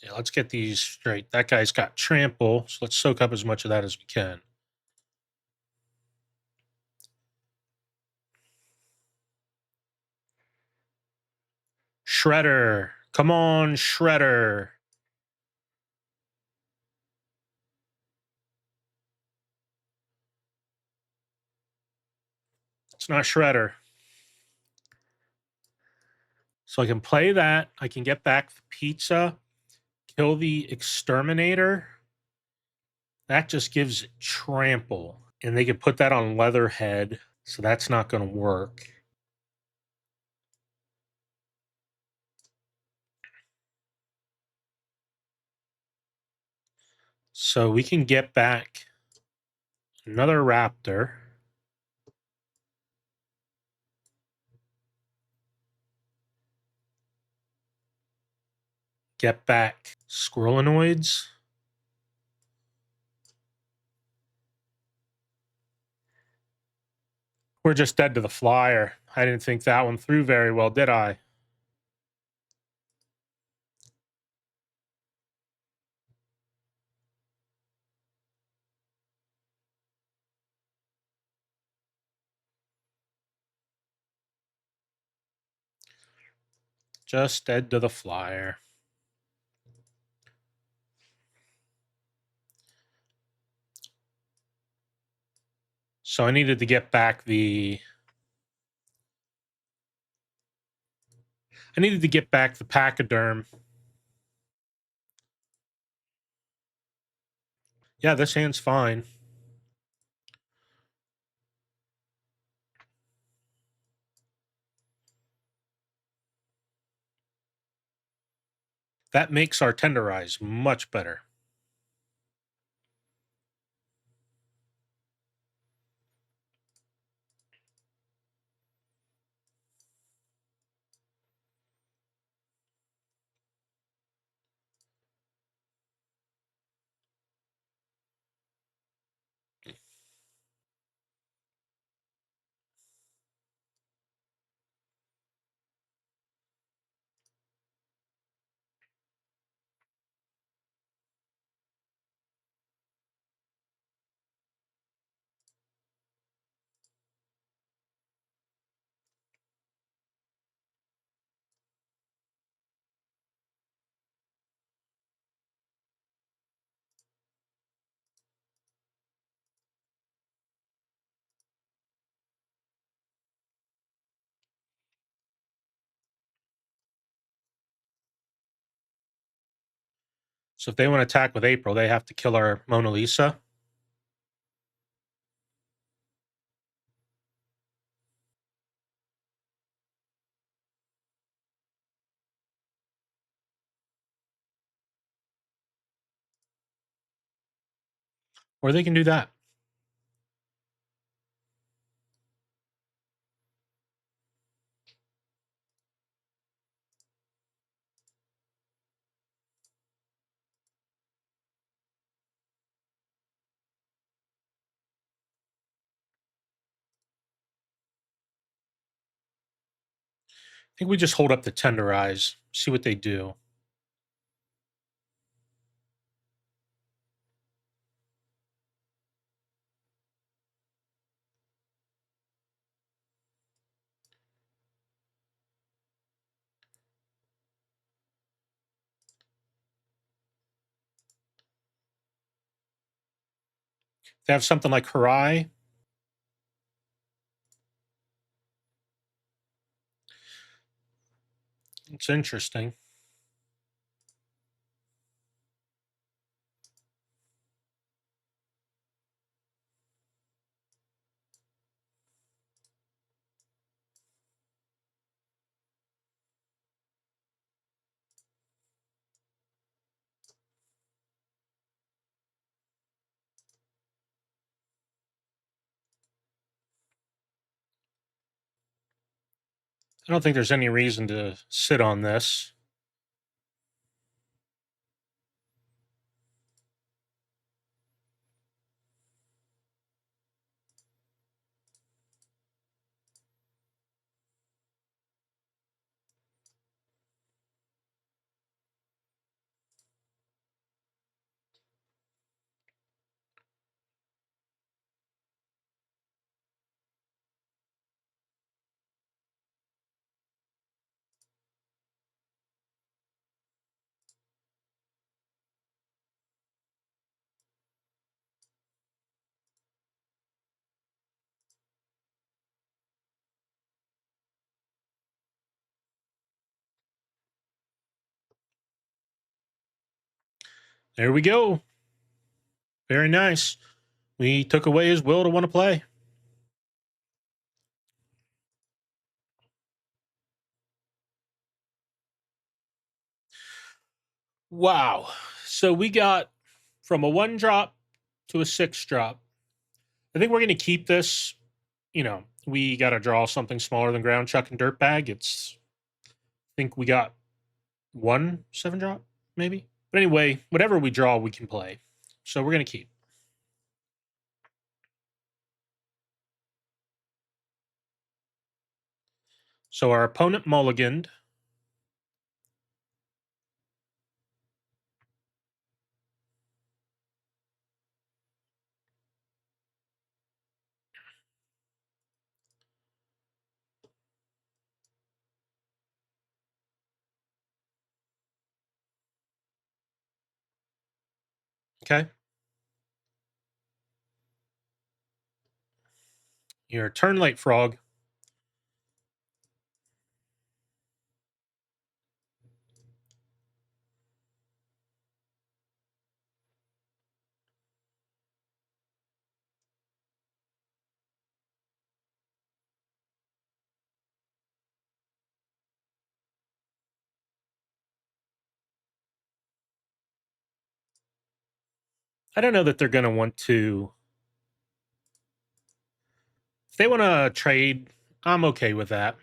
Yeah, let's get these straight. That guy's got trample, so let's soak up as much of that as we can. Shredder. Come on, Shredder. It's not Shredder. So I can play that. I can get back the pizza, kill the exterminator. That just gives it trample. And they could put that on Leatherhead, so that's not going to work. So we can get back another raptor. Get back squirrelinoids. We're just dead to the flyer. I didn't think that one through very well, did I? Just dead to the flyer. So I needed to get back the... I needed to get back the pachyderm. Yeah, this hand's fine. That makes our tenderize much better. So if they want to attack with April, they have to kill our Mona Lisa. Or they can do that. I think we just hold up the tenderize, see what they do. They have something like Harai. It's interesting. I don't think there's any reason to sit on this. There we go. Very nice. We took away his will to want to play. Wow. So we got from a 1-drop to a 6-drop. I think we're going to keep this. You know, we got to draw something smaller than Ground Chuck and Dirtbag. I think we got 1 7-drop, maybe. But anyway, whatever we draw, we can play. So we're going to keep. So our opponent mulliganed. Okay. Your turn late frog. I don't know that they're going to want to. If they want to trade, I'm okay with that.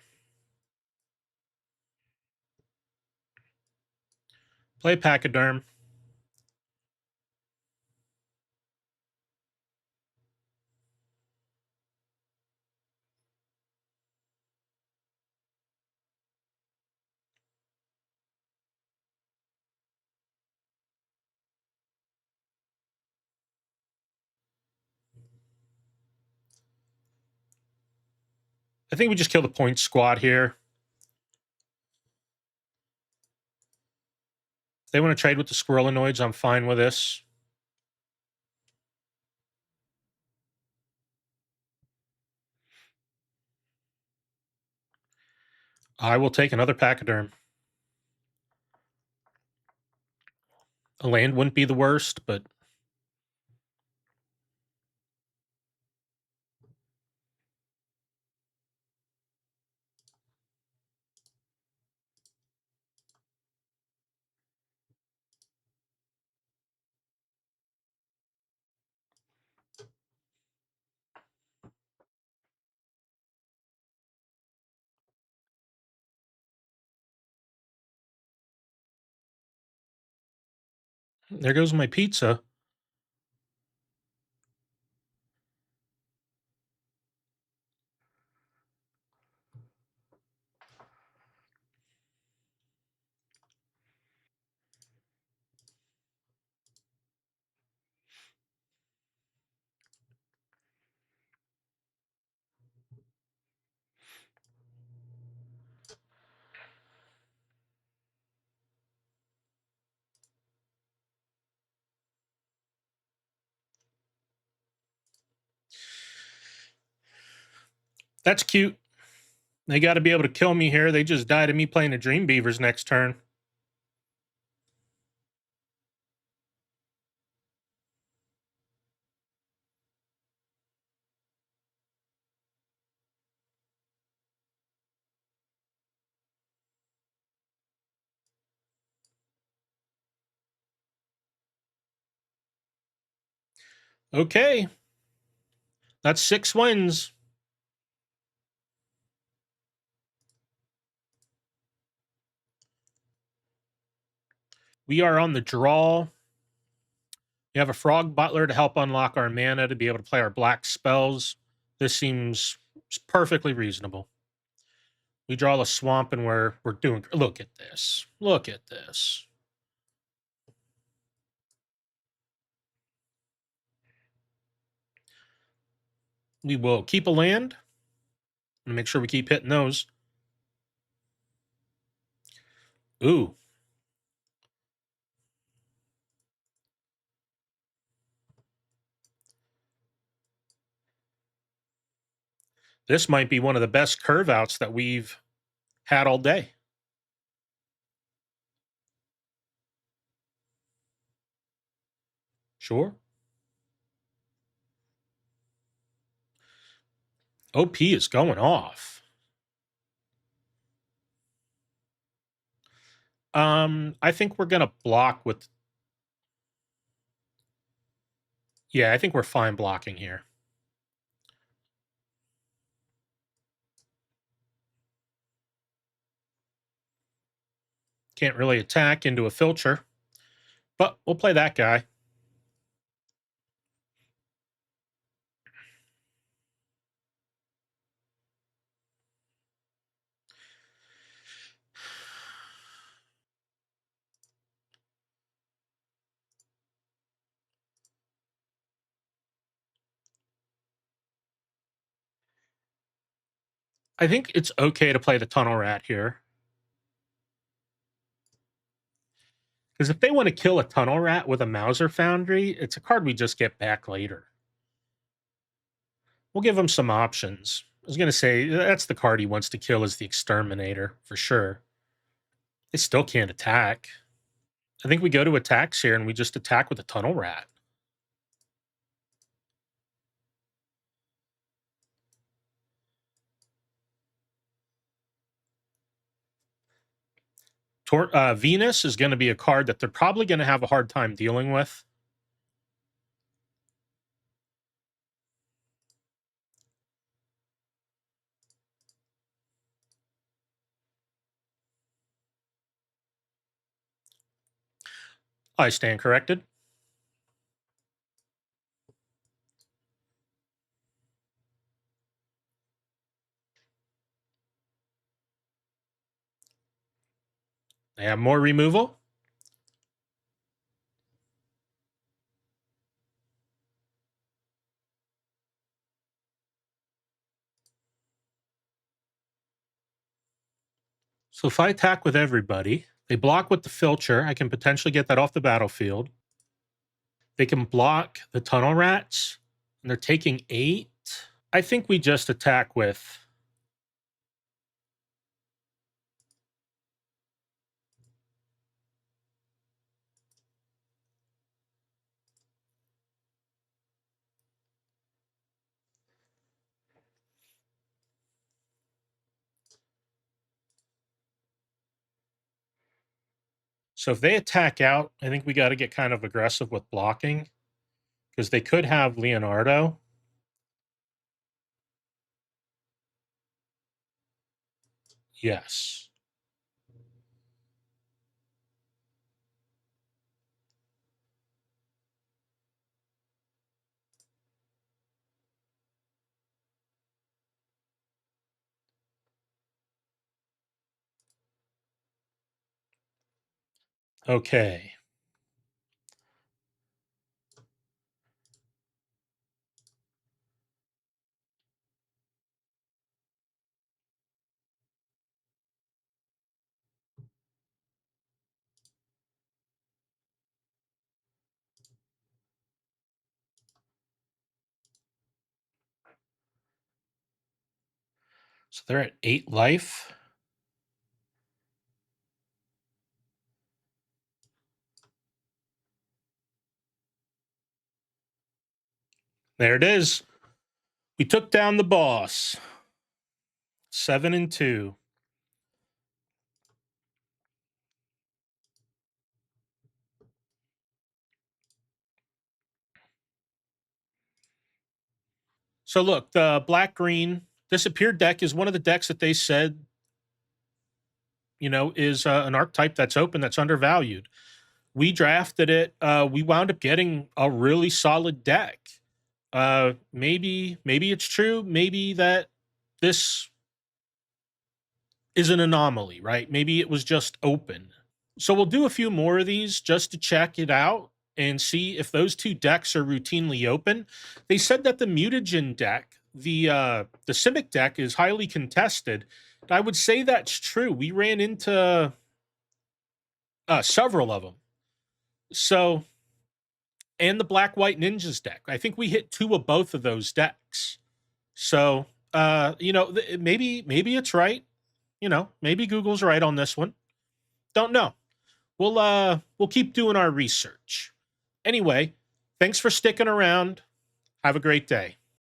Play Pachyderm. I think we just kill the point squad here. If they want to trade with the Squirrelinoids, I'm fine with this. I will take another Pachyderm. A land wouldn't be the worst, but there goes my pizza. That's cute. They got to be able to kill me here. They just died of me playing the Dream Beavers next turn. Okay. That's 6 wins. We are on the draw. We have a Frog Butler to help unlock our mana to be able to play our black spells. This seems perfectly reasonable. We draw a swamp and we're doing. Look at this. Look at this. We will keep a land and make sure we keep hitting those. Ooh. This might be one of the best curve outs that we've had all day. Sure. OP is going off. I think we're gonna block with. Yeah, I think we're fine blocking here. Can't really attack into a filter, but we'll play that guy. I think it's okay to play the Tunnel Rat here. Because if they want to kill a Tunnel Rat with a Mauser Foundry, it's a card we just get back later. We'll give him some options. I was going to say, that's the card he wants to kill is the Exterminator, for sure. They still can't attack. I think we go to attacks here and we just attack with a Tunnel Rat. Venus is going to be a card that they're probably going to have a hard time dealing with. I stand corrected. They have more removal. So if I attack with everybody, they block with the filter. I can potentially get that off the battlefield. They can block the Tunnel Rats, and they're taking 8. I think we just attack with. So if they attack out, I think we got to get kind of aggressive with blocking because they could have Leonardo. Yes. Okay. So they're at 8 life. There it is. We took down the boss. 7-2. So look, the black-green disappeared deck is one of the decks that they said, is an archetype that's open, that's undervalued. We drafted it. We wound up getting a really solid deck. Maybe it's true. Maybe that this is an anomaly, right? Maybe it was just open. So we'll do a few more of these just to check it out and see if those two decks are routinely open. They said that the mutagen deck, the Simic deck, is highly contested. I would say that's true. We ran into several of them. So, and the Black White Ninjas deck. I think we hit 2 of both of those decks. So, maybe it's right. Maybe Google's right on this one. Don't know. We'll keep doing our research. Anyway, thanks for sticking around. Have a great day.